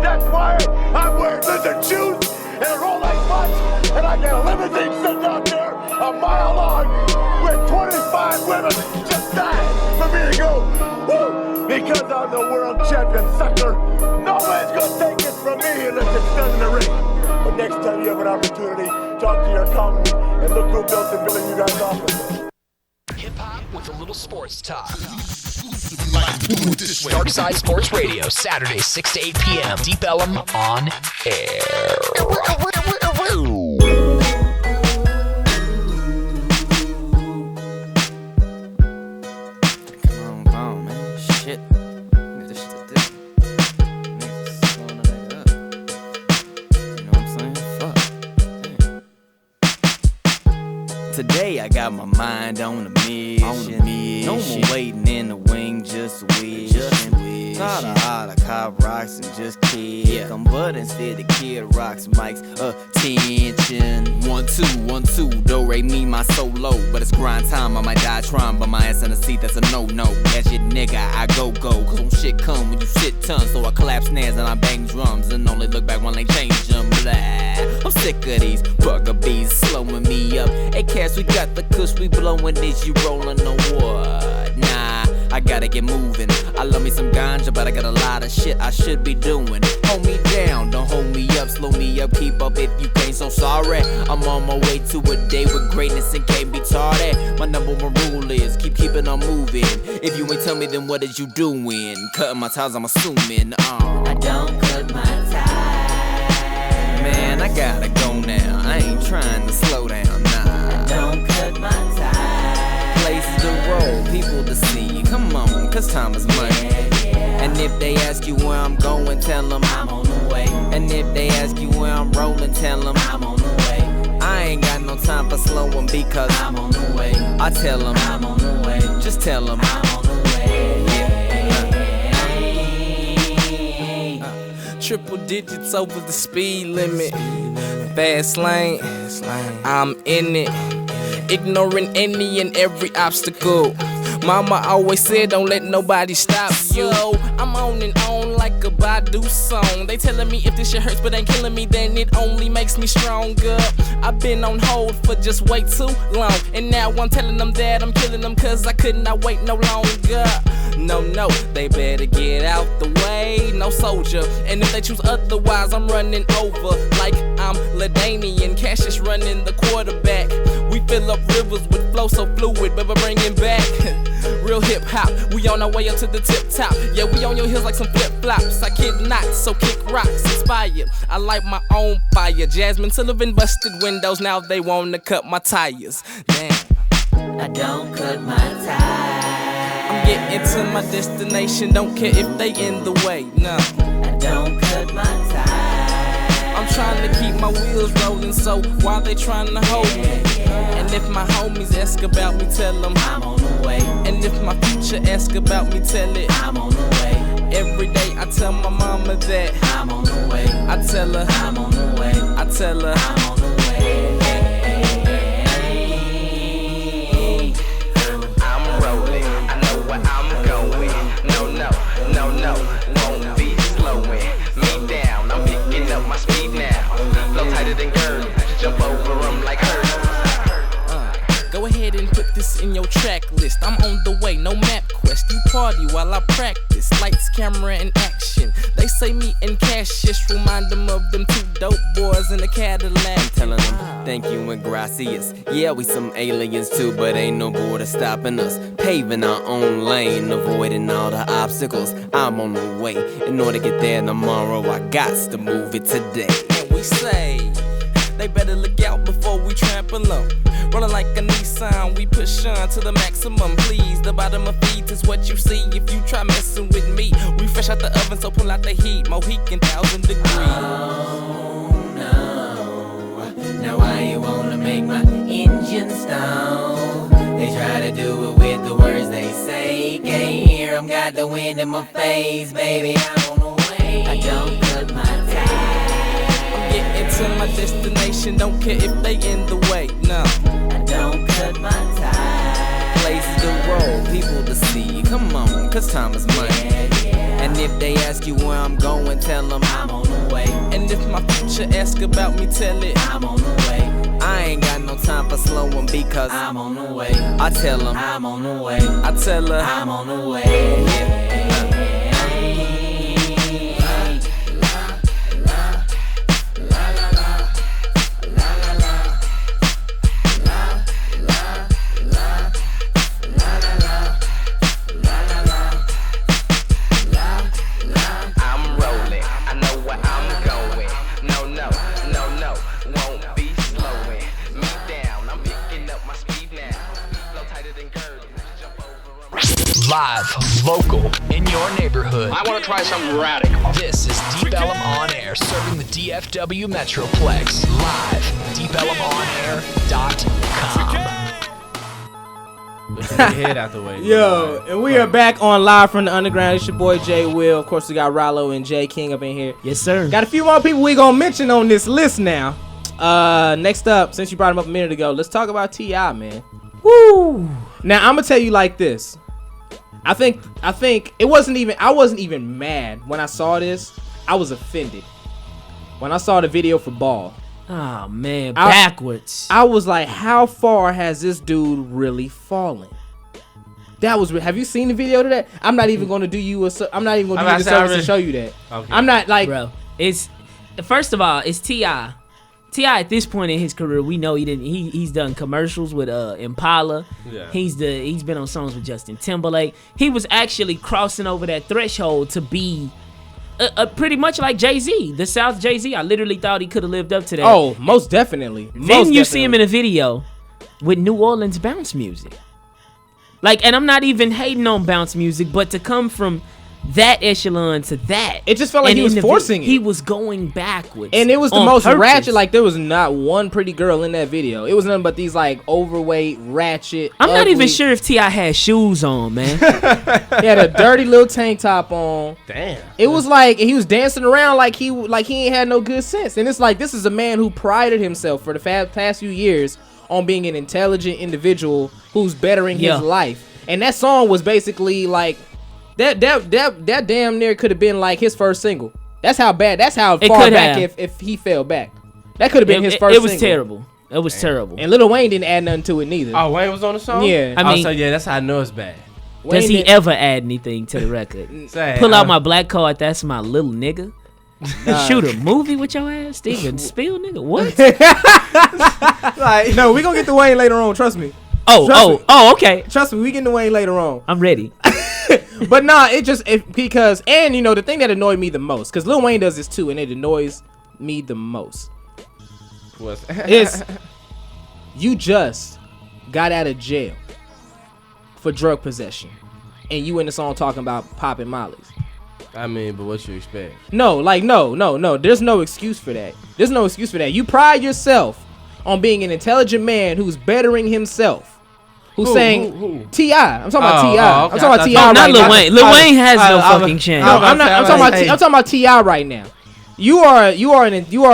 That's why I'm wearing lizard shoes and a Rolex watch, and I got a limousine sitting out there a mile long with 25 women just dying for me to go, woo, because I'm the world champion, sucker. Nobody's gonna take it from me unless it's done in the ring. But next time you have an opportunity, talk to your accountant and look who built the building you guys off with. Hip-hop with a little sports talk. Dark Side Sports Radio, Saturday, 6 to 8 p.m. Deep Ellum on air. Come on, man. Shit. Got this shit to do. Niggas slowing the nigga up. You know what I'm saying? Fuck. Today I got my mind on the mission. No more waiting in the wing, just wishing. Tired of all the cop rocks and just kick 'em, but instead the kid rocks Mike's attention. 1, 2, 1, 2, do re mi my solo, but it's grind time. I might die trying, but my ass in the seat, that's a no. That's your nigga, I go. Cause when shit come, when you shit ton, so I clap snares and I bang drums and only look back when they change them. Blah. I'm sick of these bugger bees slowing me up. Hey, Cass, we got the kush, we blowing this, you rolling the what? Nah, I gotta get moving. I love me some ganja, but I got a lot of shit I should be doing. Hold me down, don't hold me up, slow me up, keep up if you can't, so sorry. I'm on my way to a day with greatness and can't be tardy. My number one rule is keeping on moving. If you ain't tell me, then what is you doing? Cutting my ties, I'm assuming. I don't cut my ties. Man, I gotta go now. I ain't trying to slow down, nah. I don't cut my ties. Places to roll, people to see. Come on, cause time is money. And if they ask you where I'm going, tell them I'm on the way. And if they ask you where I'm rolling, tell them I'm on the way. I ain't got no time for slowing because I'm on the way. I tell them I'm on the way. Just tell them I'm on the way. Triple digits over the speed limit. Fast lane, I'm in it. Ignoring any and every obstacle. Mama always said don't let nobody stop you. So I'm on and on like a Badu song. They telling me if this shit hurts but ain't killing me, then it only makes me stronger. I've been on hold for just way too long, and now I'm telling them that I'm killing them cause I could not wait no longer. No, they better get out the way, no soldier. And if they choose otherwise, I'm running over like I'm LaDainian. Cassius running the quarterback. We fill up rivers with flow so fluid, but we're bringing back real hip hop. We on our way up to the tip top. Yeah, we on your heels like some flip flops. I kid not, so kick rocks, inspired. I light my own fire. Jasmine Sullivan busted windows, now they wanna cut my tires. Damn. I don't cut my tires. I'm getting to my destination, don't care if they in the way. No. I don't cut my tires. I'm trying to keep my wheels rolling, so why they trying to hold me? And if my homies ask about me, tell them I'm on the way. And if my future ask about me, tell it I'm on the way. Every day I tell my mama that I'm on the way. I tell her I'm on the way. I tell her I'm on the way. I'm rolling, I know where I'm going. No, won't be slowing me down. I'm picking up my speed now. Flow tighter than girls, jump over them like hers. Go ahead and put this in your track list. I'm on the way, no map quest. You party while I practice. Lights, camera, and action. They say me and Cassius remind them of them two dope boys in the Cadillac. I'm telling them, thank you and gracias. Yeah, we some aliens too, but ain't no border stopping us. Paving our own lane, avoiding all the obstacles. I'm on the way. In order to get there tomorrow, I got to move it today. And we say, they better look out before we trample them. Rolling like a Nissan, we push on to the maximum. Please, the bottom of feet is what you see if you try messing with me. We fresh out the oven, so pull out the heat. Mohican 1,000 degrees. Oh no, now why you wanna make my engine stone? They try to do it with the words they say. Can't hear them, got the wind in my face. Baby, I'm on the way. I don't cut my ties. Getting to my destination, don't care if they in the way, no. I don't cut my ties. Places to roll, people to see. Come on, cause time is money. And if they ask you where I'm going, tell them I'm on the way. And if my future ask about me, tell it I'm on the way. I ain't got no time for slowing because I'm on the way. I tell them I'm on the way. I tell her I'm on the way. Live, local, in your neighborhood. I want to try something radical. This is Deep Ellum On Air, serving the DFW Metroplex. Live, deepelumonair.com. Get your head out the way. Yo, and we are back on Live from the Underground. It's your boy Jay Will. Of course, we got Rollo and Jay King up in here. Yes, sir. Got a few more people we gonna mention on this list now. Next up, since you brought him up a minute ago, let's talk about T.I., man. Woo! Now I'm gonna tell you like this. I think I wasn't even mad when I saw this. I was offended when I saw the video for Ball. Oh man, backwards. I was like, how far has this dude really fallen? That was. Have you seen the video to that? I'm not even going to do you. I'm not even going to do you the service to show you that. Okay. I'm not like, bro. It's first of all, it's T.I. T.I. at this point in his career, we know he's done commercials with Impala. Yeah. He's been on songs with Justin Timberlake. He was actually crossing over that threshold to be pretty much like Jay-Z, the South Jay-Z. I literally thought he could have lived up to that. Oh, most definitely. Then you see him in a video with New Orleans bounce music. Like, and I'm not even hating on bounce music, but to come from that echelon to that, it just felt like he was forcing it. He was going backwards, and it was the most ratchet. Like, there was not one pretty girl in that video. It was nothing but these like overweight, ratchet. I'm not even sure if T.I. had shoes on, man. He had a dirty little tank top on. Damn. It was like he was dancing around like he ain't had no good sense. And it's like, this is a man who prided himself for the past few years on being an intelligent individual who's bettering his life. And that song was basically like. That damn near could have been like his first single. That's how bad. That's how far back if he fell back. That could have been his first single. It was terrible. It was terrible. And Lil Wayne didn't add nothing to it neither. Oh, Wayne was on the song? Yeah. I mean, so yeah, that's how I know it's bad. Does he ever add anything to the record? Pull out my black card, that's my little nigga. Shoot a movie with your ass, Steven Spiel, nigga. What? Like, no, we gonna get to Wayne later on. Trust me. Okay. Trust me, we get to Wayne later on. I'm ready. But nah, because you know the thing that annoyed me the most, because Lil Wayne does this too, and it annoys me the most. Is you just got out of jail for drug possession, and you in the song talking about popping mollies. I mean, but what you expect? No. There's no excuse for that. You pride yourself on being an intelligent man who's bettering himself. Who's saying T.I.? I'm talking about T.I. Okay. I'm talking about T.I. not right Lil now. Wayne. Lil Wayne has no fucking chance. No, I'm talking about T.I. right now. You are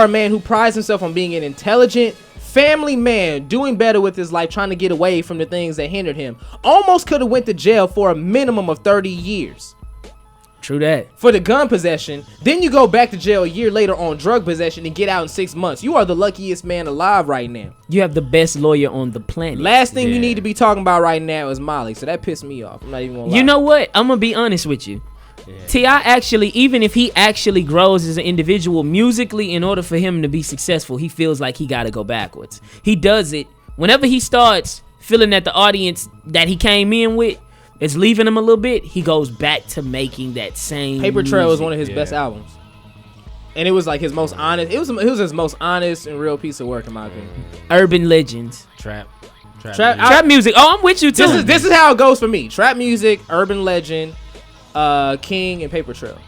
a man who prides himself on being an intelligent family man, doing better with his life, trying to get away from the things that hindered him. Almost could have went to jail for a minimum of 30 years. True that. For the gun possession. Then you go back to jail a year later on drug possession and get out in 6 months. You are the luckiest man alive right now. You have the best lawyer on the planet. Last thing you need to be talking about right now is Molly. So that pissed me off. I'm not even gonna lie. You know what? I'm gonna be honest with you. T.I. actually, even if he actually grows as an individual musically, in order for him to be successful, he feels like he gotta go backwards. He does it whenever he starts feeling that the audience that he came in with is leaving him a little bit. He goes back to making that same Paper Trail music. is one of his best albums, and it was like his most honest. It was his most honest and real piece of work in my opinion. Urban Legends, Trap music. Oh, I'm with you too. This is how it goes for me. Trap music, Urban Legend, King, and Paper Trail.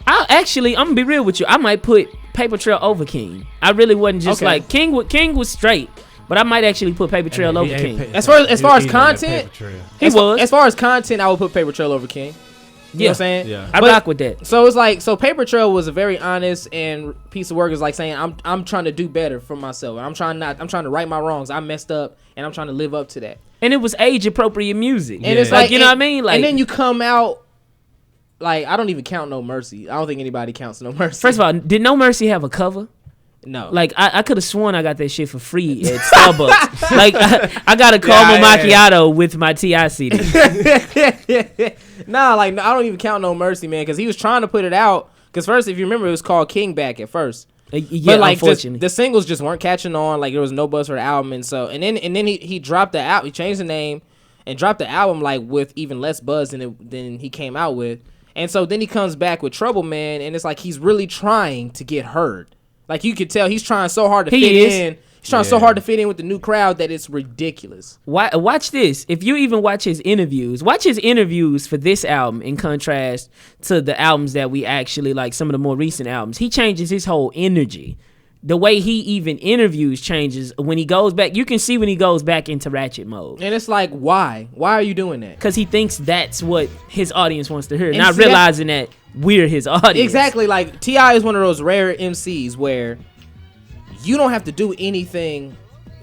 I'm gonna be real with you. I might put Paper Trail over King. I really wasn't just like King was straight. But I might actually put Paper Trail over King. As far as content, as far as content, I would put Paper Trail over King. You know what I'm saying? Yeah. I rock with that. So it's like, Paper Trail was a very honest and piece of work. Is like saying I'm trying to do better for myself. I'm trying to right my wrongs. I messed up and I'm trying to live up to that. And it was age appropriate music. And it's like, you know what I mean? Like, and then you come out like, I don't even count No Mercy. I don't think anybody counts No Mercy. First of all, did No Mercy have a cover? No. Like, I could have sworn I got that shit for free at Starbucks. Like, I got a caramel macchiato with my T.I. CD. Nah, like, I don't even count No Mercy, man, because he was trying to put it out. Because first, if you remember, it was called King Back at first. Yeah, but like, unfortunately. the singles just weren't catching on. Like, there was no buzz for the album. And then he dropped the album. He changed the name and dropped the album, like, with even less buzz than he came out with. And so then he comes back with Trouble Man, and it's like he's really trying to get heard. Like, you could tell he's trying so hard to fit in. He's trying so hard to fit in with the new crowd that it's ridiculous. Watch this. If you even watch his interviews for this album in contrast to the albums that we actually like, some of the more recent albums, he changes his whole energy. The way he even interviews changes when he goes back. You can see when he goes back into ratchet mode. And it's like, why? Why are you doing that? Because he thinks that's what his audience wants to hear, not realizing that we're his audience. Exactly. Like, T.I. is one of those rare MCs where you don't have to do anything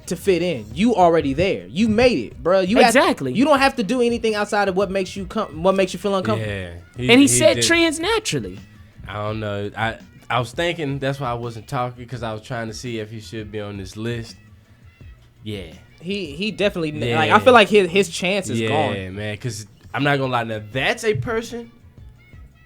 to fit in. You already there. You made it, bro. You don't have to do anything outside of what makes you feel uncomfortable. Yeah. He set trends naturally. I don't know. I was thinking, that's why I wasn't talking, because I was trying to see if he should be on this list. Yeah. He definitely, like, I feel like his chance is gone. Yeah, man, because I'm not going to lie. Now, that's a person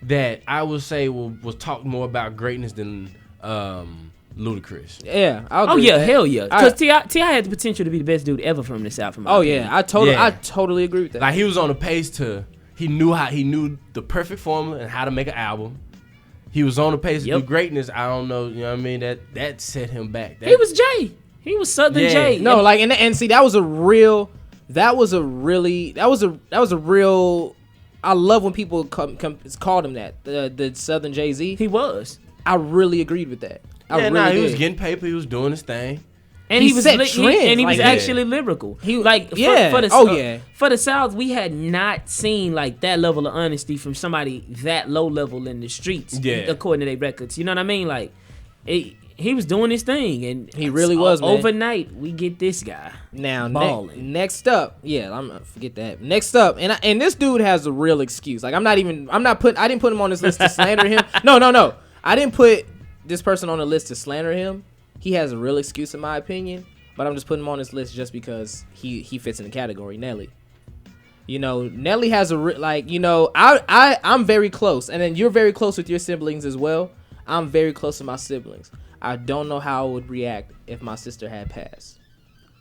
that I would say will talk more about greatness than Ludacris. Yeah, I'll oh agree yeah, with that. hell yeah. Because T.I. had the potential to be the best dude ever from the South. Oh yeah, I totally agree with that. Like, he was on the pace to, he knew the perfect formula and how to make an album. He was on the pace to do greatness. I don't know, you know what I mean? That set him back. He was Jay. He was Southern Jay. No, like, and see, that was a real. I love when people called him that, the Southern Jay-Z. He was. I really agreed with that. He was getting paper. He was doing his thing. And he was set trends. And he was actually lyrical. For the South, we had not seen like that level of honesty from somebody that low level in the streets. Yeah. According to their records, you know what I mean? Like, he was doing his thing, and he really was. Man. Overnight, we get this guy now. Next up, I'm gonna forget that. Next up, and this dude has a I didn't put him on this list to slander him. No. I didn't put this person on the list to slander him. He has a real excuse in my opinion, but I'm just putting him on this list just because he fits in the category. Nelly. You know, Nelly has I'm very close, and then you're very close with your siblings as well. I'm very close to my siblings. I don't know how I would react if my sister had passed.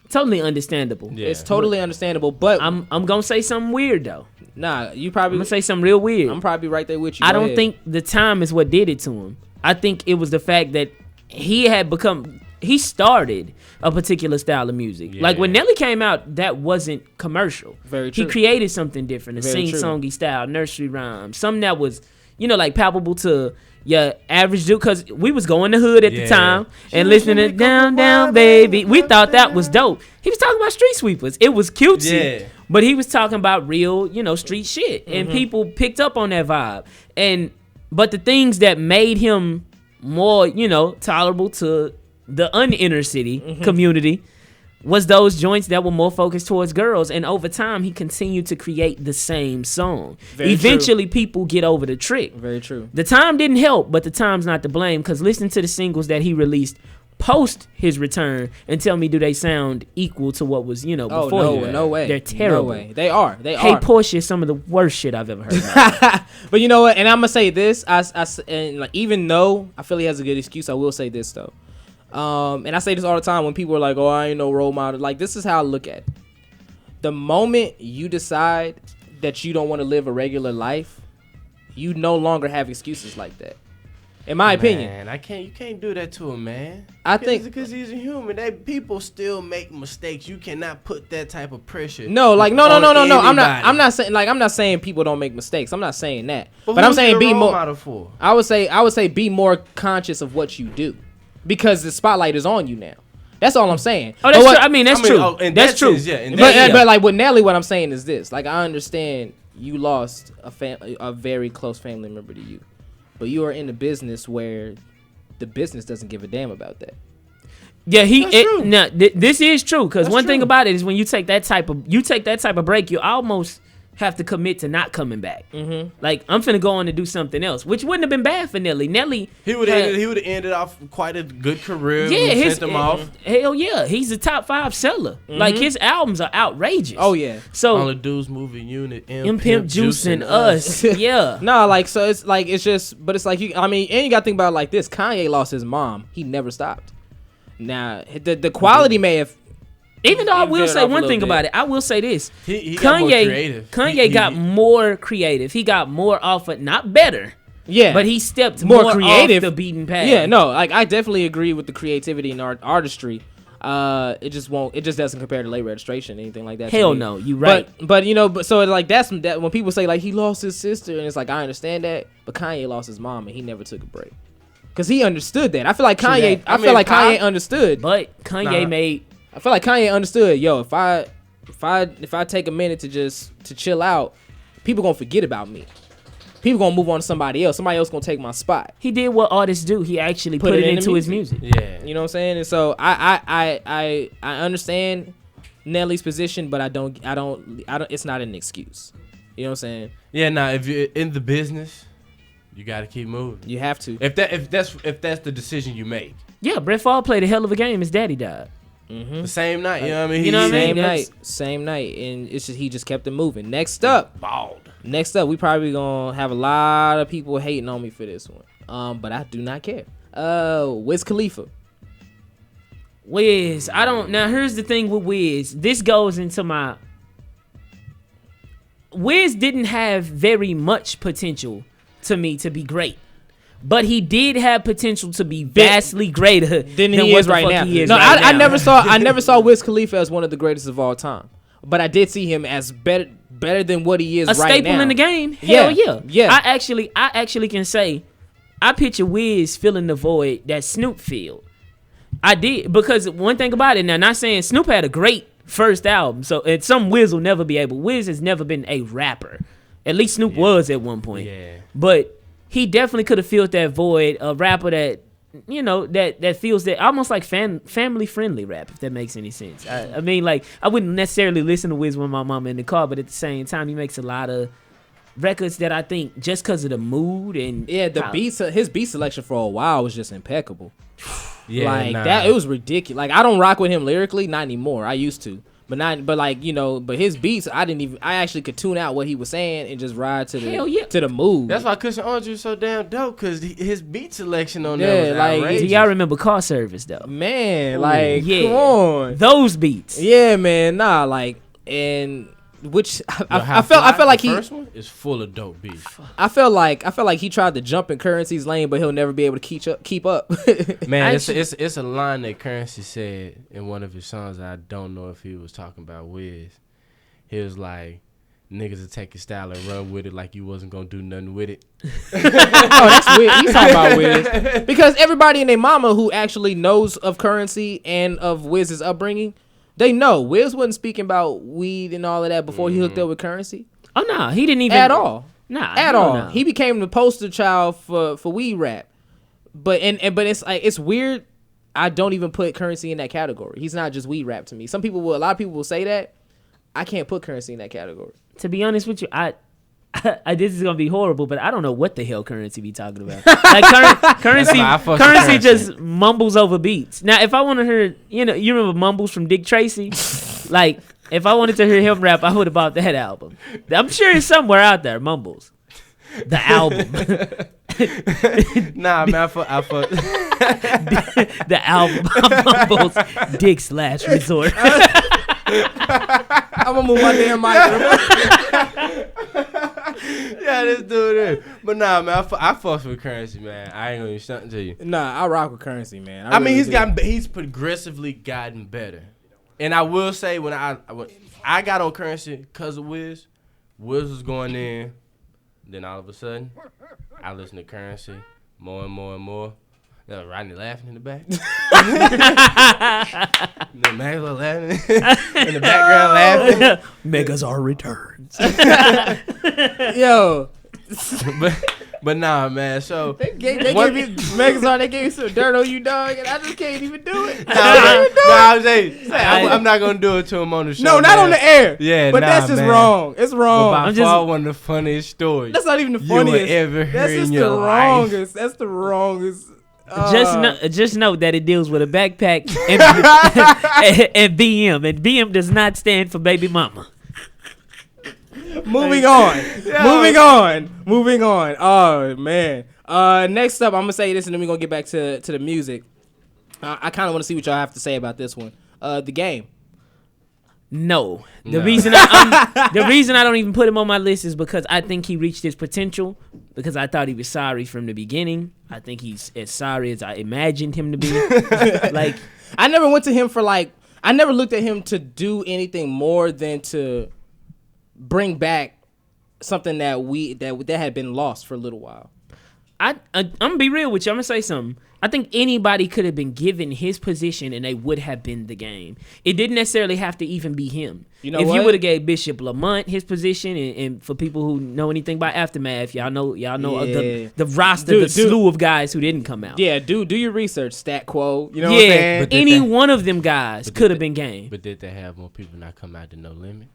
Totally understandable. Yeah. It's totally understandable, but I'm gonna say something weird though. Nah, I'm gonna say something real weird. I'm probably right there with you. I Go don't ahead. think the time is what did it to him. I think it was the fact that he started a particular style of music. Like when Nelly came out, that wasn't commercial. Very true. He created something different, a Very true. sing-songy style, nursery rhyme, something that was, like palpable to your average dude. Cause we was going to hood at the time and listening to Down Down Baby. We thought that was dope. He was talking about street sweepers. It was cutesy, but he was talking about real, street shit, and people picked up on that vibe. But the things that made him more, tolerable to the un-inner city community was those joints that were more focused towards girls. And over time, he continued to create the same song. Eventually, people get over the trick. Very true. The time didn't help, but the time's not to blame, because listen to the singles that he released post his return and tell me, do they sound equal to what was, before? No way. They're terrible. No way. They are. Hey, Portia is some of the worst shit I've ever heard. But you know what? And I'm gonna say this. Even though I feel he has a good excuse, I will say this though. And I say this all the time when people are like, "Oh, I ain't no role model." Like, this is how I look at it. The moment you decide that you don't want to live a regular life, you no longer have excuses like that. In my opinion, you can't do that to him, man. I think because he's a human. People still make mistakes. You cannot put that type of pressure. No. on I'm not saying people don't make mistakes. I'm not saying that. But I'm saying be more. Model for? I would say be more conscious of what you do, because the spotlight is on you now. That's all I'm saying. Oh, that's true. I mean, that's true. That's true. But like with Nelly, what I'm saying is this. Like, I understand you lost a very close family member to you, but you are in a business where the business doesn't give a damn about that. Yeah, this is true, because one thing about it is when you take that type of break, you almost have to commit to not coming back. Like, I'm finna go on to do something else, which wouldn't have been bad for Nelly. He would have ended off quite a good career. Yeah, sent him off. Hell yeah, he's a top 5 seller. Like, his albums are outrageous. Oh yeah. So all the dudes moving unit, Pimp Juice and us. Yeah. No, like, so it's like, it's just, but it's like, and you gotta think about it like this. Kanye lost his mom. He never stopped. Now the quality may have. Even though I will say one thing about it, I will say this: he got more creative. Kanye got more creative. He got more off of, not better, but he stepped more creative off the beaten path. Yeah, no, like, I definitely agree with the creativity and artistry. It just doesn't compare to late registration, anything like that. Hell no, you right. But so like that's that when people say like he lost his sister, and it's like, I understand that, but Kanye lost his mom and he never took a break. Cause he understood that. I feel like Kanye. Kanye understood. But Kanye made. I feel like Kanye understood. Yo, if I take a minute to chill out, people gonna forget about me. People gonna move on to somebody else. Somebody else gonna take my spot. He did what artists do. He actually put it into his music. Yeah, you know what I'm saying. And so I understand Nelly's position, but I don't. It's not an excuse. You know what I'm saying. Yeah. Now, if you're in the business, you got to keep moving. You have to. If that's the decision you make. Yeah, Brett Favre played a hell of a game. His daddy died. The same night, you know what I mean? Same night, and it's just he just kept it moving. Next up, we probably gonna have a lot of people hating on me for this one. But I do not care. Wiz Khalifa. Wiz, I don't. Now here's the thing with Wiz. This goes into my. Wiz didn't have very much potential to me to be great. But he did have potential to be vastly greater than he is right now. I never saw Wiz Khalifa as one of the greatest of all time. But I did see him as better than what he is right now. A staple in the game. Hell yeah. I actually can say I picture Wiz filling the void that Snoop filled. I did, because one thing about it, now, not saying Snoop had a great first album, so and some Wiz will never be able. Wiz has never been a rapper. At least Snoop was at one point. Yeah. But he definitely could have filled that void, a rapper that, that feels that almost like family friendly rap, if that makes any sense. I mean, like, I wouldn't necessarily listen to Wiz with my mama in the car, but at the same time, he makes a lot of records that I think just because of the mood and his beat selection for a while was just impeccable. It was ridiculous. Like, I don't rock with him lyrically, not anymore. I used to, But like, you know, but his beats, I actually could tune out what he was saying and just ride to the mood. That's why Cushion Orange is so damn dope, because his beat selection on there was like, outrageous. do y'all remember Car Service though? Man, like, come on, those beats. Yeah, man, nah, like, and which I felt like the first one is full of dope beats. I felt like he tried to jump in Currency's lane, but he'll never be able to keep up. Man, it's a line that Currency said in one of his songs. I don't know if he was talking about Wiz. He was like, "Niggas will take your style and run with it like you wasn't gonna do nothing with it." Oh, that's Wiz. He's talking about Wiz because everybody and their mama who actually knows of Currency and of Wiz's upbringing, they know Wiz wasn't speaking about weed and all of that before he hooked up with Currency. Oh no, he didn't even at all. Nah, at all. No. He became the poster child for weed rap. But it's like, it's weird. I don't even put Currency in that category. He's not just weed rap to me. A lot of people will say that. I can't put Currency in that category. To be honest with you, this is gonna be horrible, but I don't know what the hell Currency be talking about. Like Currency just mumbles over beats. Now, if I want to hear, you remember Mumbles from Dick Tracy? Like, if I wanted to hear him rap, I would have bought that album. I'm sure it's somewhere out there, Mumbles. The album. Nah, man, I fuck. The album Mumbles Dick/Resort. I'm gonna move my damn mic. Yeah, this dude is. But nah, man, I fucks with Currency, man. I ain't gonna even something to you. Nah, I rock with Currency, man. I mean, he's progressively gotten better. And I will say, when I got on Currency because of Wiz was going in. Then all of a sudden, I listen to Currency more and more and more. Rodney laughing in the back. The Maxwell laughing in the background laughing. Megas are returns. Yo. But nah, man. So they gave me Megazord. They gave me some dirt on you, dog, and I just can't even do it. I'm not gonna do it to him on the show. No, not on the air. Yeah, but that's just wrong. It's wrong. But by far one of the funniest stories. That's not even the funniest. You ever heard that's just in your the life. wrongest. That's the wrongest. Just note that it deals with a backpack and BM, and BM does not stand for baby mama. Moving on. Oh man. Next up, I'm gonna say this, and then we're gonna get back to the music. I kind of want to see what y'all have to say about this one. The Game. No. The reason I don't even put him on my list is because I think he reached his potential, because I thought he was sorry from the beginning. I think he's as sorry as I imagined him to be. Like, I never went to him for I never looked at him to do anything more than to bring back something that had been lost for a little while. I'm gonna be real with you. I'm gonna say something. I think anybody could have been given his position and they would have been the Game. It didn't necessarily have to even be him. You know if what? you would have gave Bishop Lamont his position, and for people who know anything about Aftermath, y'all know the roster, the slew of guys who didn't come out. Yeah, do your research, Stat Quo. You know what I'm saying? Any one of them guys could have been Game. But did they have more people not come out to No Limit?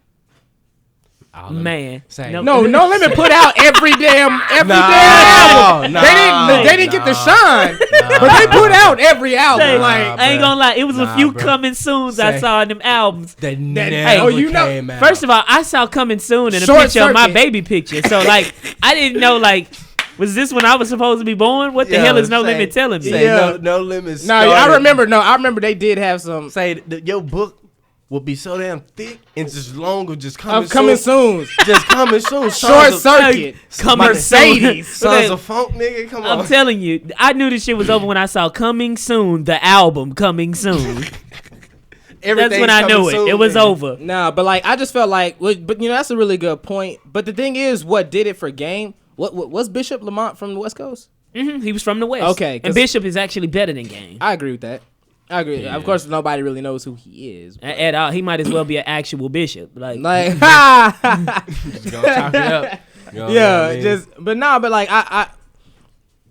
Man, No Limit put out every damn album. They didn't get the shine, but they put out every album. I ain't gonna lie, it was a few coming soons I saw in them albums. That never came out. First of all, I saw Coming Soon in a Short picture of my Circuit. baby picture. So I didn't know was this when I was supposed to be born? What the hell is No Limit telling me? No Limit. No, I remember they did have some. Your book will be so damn thick and just long of just Coming soon. Just coming soon. Short Circuit. Mercedes. Sons of Funk, nigga. Come on. I'm telling you, I knew this shit was over when I saw Coming Soon, the album Coming Soon. That's when I knew it. It was over. Nah, but I just felt that's a really good point. But the thing is, what did it for Game? What was Bishop Lamont from the West Coast? Mm-hmm. He was from the West. Okay, and Bishop is actually better than Game. I agree with that. I agree. Yeah. Of course, nobody really knows who he is. At all. He might as well be an actual bishop. Just gonna talk it up.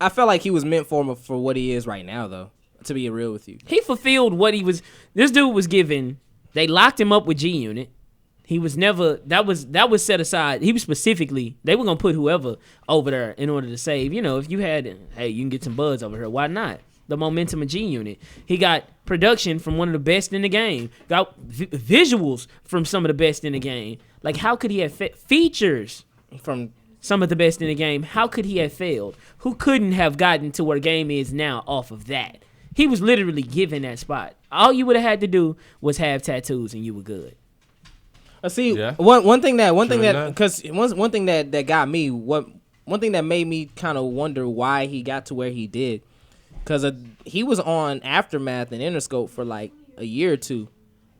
I felt like he was meant for what he is right now, though. To be real with you, he fulfilled what he was. This dude was given. They locked him up with G Unit. He was never. That was set aside. He was specifically. They were gonna put whoever over there in order to save. If you had, hey, you can get some buds over here. Why not? the momentum of G Unit. He got production from one of the best in the game. Got visuals from some of the best in the game. Like, how could he have features from some of the best in the game? How could he have failed? Who couldn't have gotten to where the game is now off of that? He was literally given that spot. All you would have had to do was have tattoos and you were good. See, one thing that got me, one thing that made me kind of wonder why he got to where he did, because he was on Aftermath and Interscope for like a year or two,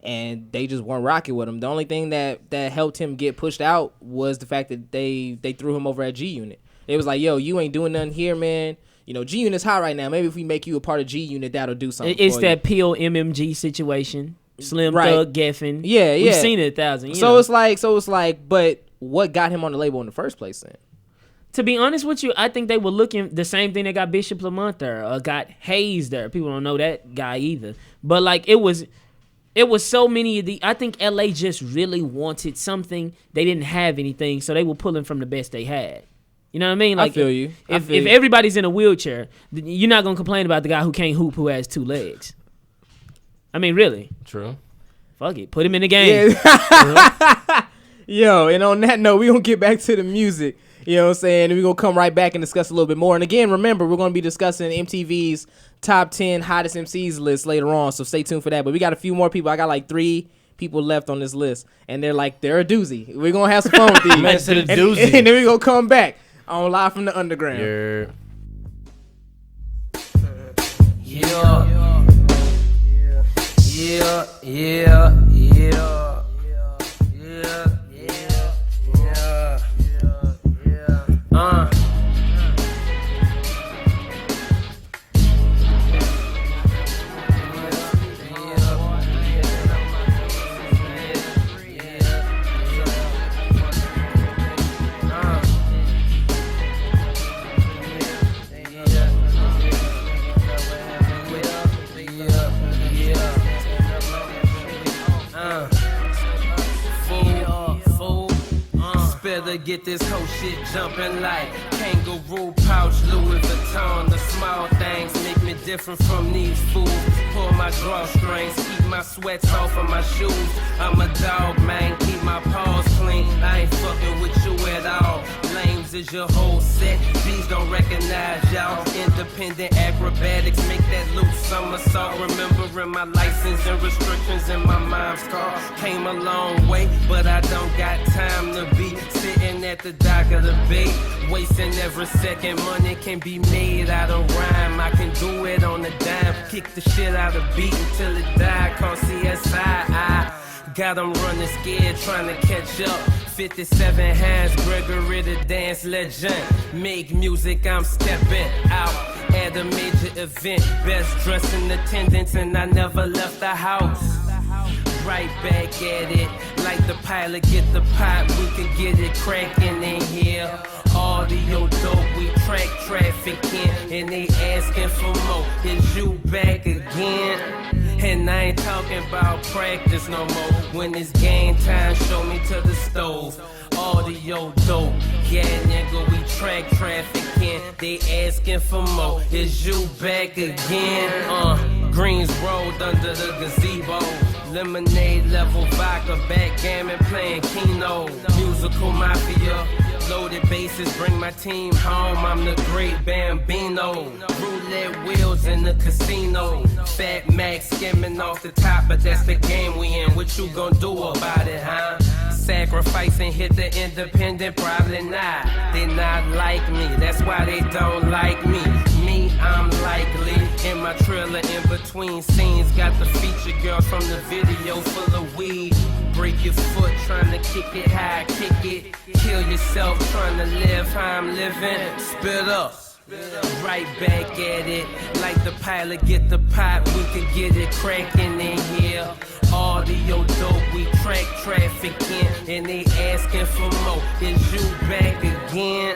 and they just weren't rocking with him. The only thing that helped him get pushed out was the fact that they threw him over at G Unit. It was like, yo, you ain't doing nothing here, man. You know, G Unit's hot right now. Maybe if we make you a part of G Unit, that'll do something. It's that Peel MMG situation. Slim Thug, Geffen. Yeah. We've seen it 1,000. So it's like, but what got him on the label in the first place then? To be honest with you, I think they were looking the same thing that got Bishop Lamont there, or got Hayes there. People don't know that guy either. But like, it was so many of the. I think LA just really wanted something. They didn't have anything, so they were pulling from the best they had. You know what I mean? Like, I feel you. If everybody's in a wheelchair, you're not gonna complain about the guy who can't hoop who has 2 legs. I mean, really. True. Fuck it. Put him in the game. Yeah. Yo, and on that note, we're going to get back to the music. You know what I'm saying? And we're going to come right back and discuss a little bit more. And again, remember, we're going to be discussing MTV's top 10 hottest MCs list later on. So stay tuned for that. But we got a few more people. I got like 3 people left on this list. And they're a doozy. We're going to have some fun with these. Man, it's a doozy. And then we're going to come back on Live from the Underground. Yeah. Better get this whole shit jumping like kangaroo pouch, Louis Vuitton. The small things make me different from these fools. Pull my drawstrings, keep my sweats off of my shoes. I'm a dog, man, keep my paws clean. I ain't fucking with you at all. Lames is your whole set. These don't recognize y'all. Independent acrobatics make that loop somersault. Remembering my license and restrictions in my mom's car. Came a long way, but I don't got time to be sitting at the dock of the bay, wasting every second. Money can be made out of rhyme. I can do it on a dime. Kick the shit out of beat until it die. Call CSI. I got them running scared, trying to catch up. 57 hands, Gregory the dance legend. Make music, I'm stepping out at a major event. Best dressed in attendance, and I never left the house. Right back at it, like the pilot get the pot, we could get it cracking in here. Audio dope, we track trafficking, and they asking for more. Is you back again? And I ain't talking about practice no more. When it's game time, show me to the stove. Audio dope, yeah nigga, we track trafficking. They asking for more. Is you back again? Greens rolled under the gazebo. Lemonade level vodka, backgammon playing Keno. Musical mafia, loaded bases bring my team home. I'm the great Bambino. Roulette wheels in the casino. Fat Max skimming off the top, but that's the game we in. What you gon' do about it, huh? Sacrifice and hit the independent? Probably not. They not like me, that's why they don't like me. Me, I'm likely. In my trailer in between scenes, got the feature girls from the video full of weed. Break your foot trying to kick it high, kick it. Kill yourself trying to live how I'm living. Spit up. Right back at it, like the pilot get the pot, we could get it cracking in here. Audio dope, we track trafficking, and they asking for more. Is you back again?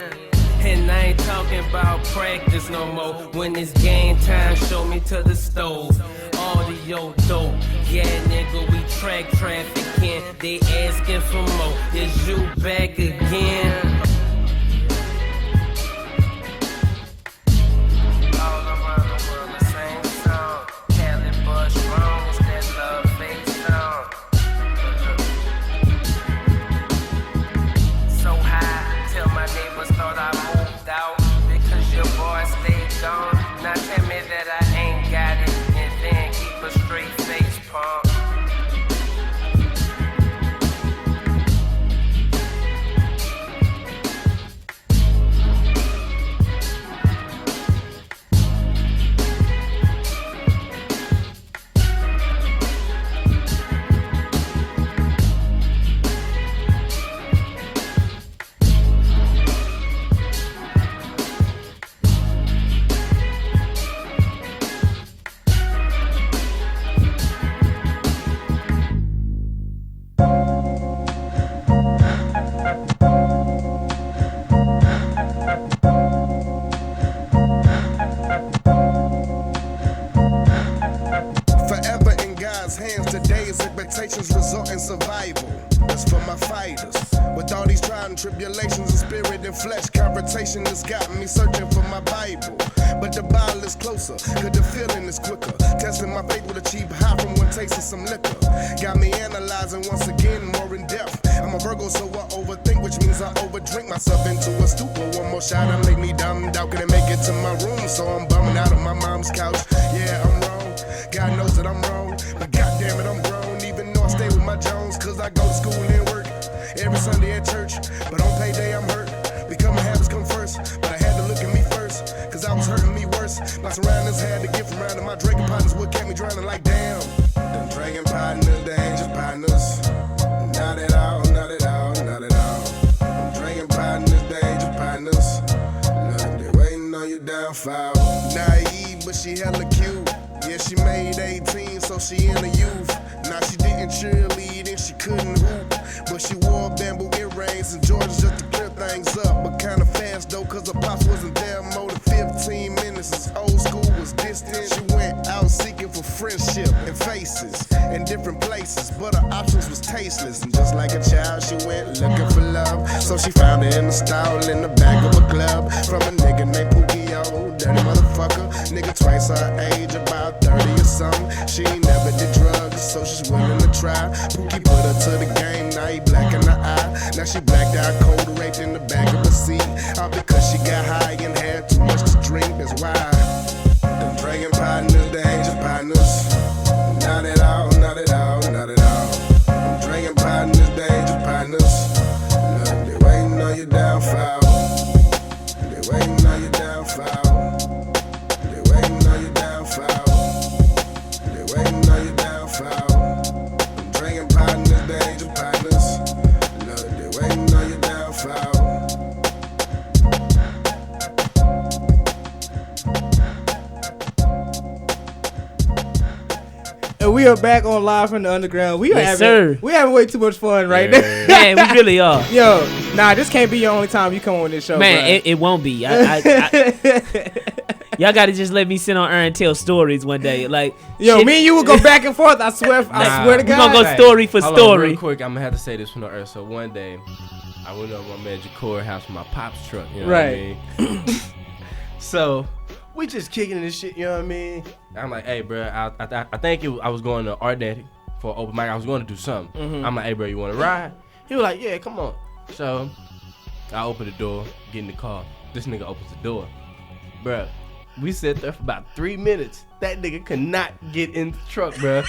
And I ain't talking about practice no more. When it's game time, show me to the stove. Audio dope, yeah nigga, we track trafficking. They asking for more. Is you back again? All around the world, the same limitations result in survival. That's for my fighters. With all these trials and tribulations of spirit and flesh, confrontation has got me searching for my Bible. But the Bible is closer, cause the feeling is quicker. Testing my faith with a cheap high from one taste of some liquor. Got me analyzing once again, more in depth. I'm a Virgo, so I overthink, which means I overdrink myself into a stupor. One more shot, I make me dumbed out. Couldn't make it to my room, so I'm bumming out on my mom's couch. Yeah, I'm wrong. God knows that I'm wrong, but goddamn it, I'm grown. Even though I stay with my Jones, cause I go to school and work every Sunday at church. But on payday, I'm hurt. Becoming habits come first, but I had to look at me first, cause I was hurting me worse. My surroundings had to get from around, and my drinking partners would kept me drowning like damn. Them drinking partners, they ain't just partners. Not at all, not at all, not at all. Them drinking partners, they ain't just partners. Look, they waiting on you downfall. Naive, but she hella cute. Yeah, she made 18, so she in the youth. Now she didn't cheerlead and she couldn't hoop, but she wore bamboo earrings and Jordans just to clear things up. But kinda fast though, cause her pops wasn't there more than 15 minutes. Since old school was distant, she went out seeking for friendship and faces in different places, but her options was tasteless. And just like a child, she went looking for love, so she found it in the stall in the back of a club from a nigga named Pookie, old dirty motherfucker. Nigga twice her age, about 30 or something. She ain't never did drugs, so she's willing to try. Pookie put her to the game, now he black in the eye. Now she blacked out cold, raped in the back of the seat. All because she got high and had too much to drink, that's why. Them drinking partners, they ain't just partners. Not at all, not at all, not at all. Them drinking partners, they ain't just partners. Look, they waiting on your downfall. They waiting on your downfall. They waiting on your downfall. They waiting on your downfall. Them drinking partners, they ain't just partners. Look, they waiting on your downfall. And we are back on live from the underground. We are having way too much fun right now. Man, we really are. Yo, nah, this can't be your only time you come on this show, man. It won't be. Y'all gotta just let me sit on air and tell stories one day. Like, yo, shit. Me and you will go back and forth. I swear to God. We're gonna go story for Hold story. On, real quick, I'm gonna have to say this from the earth. So one day, I went over to my man Jacor's house with my pop's truck. You know right. What I mean? So we just kicking this shit. You know what I mean? I'm like, hey, bro, I think I was going to Arnett for open mic. I was going to do something. Mm-hmm. I'm like, hey, bro, you want to ride? He was like, yeah, come on. So I open the door, get in the car. This nigga opens the door. Bruh, we sat there for about 3 minutes. That nigga could not get in the truck, bruh.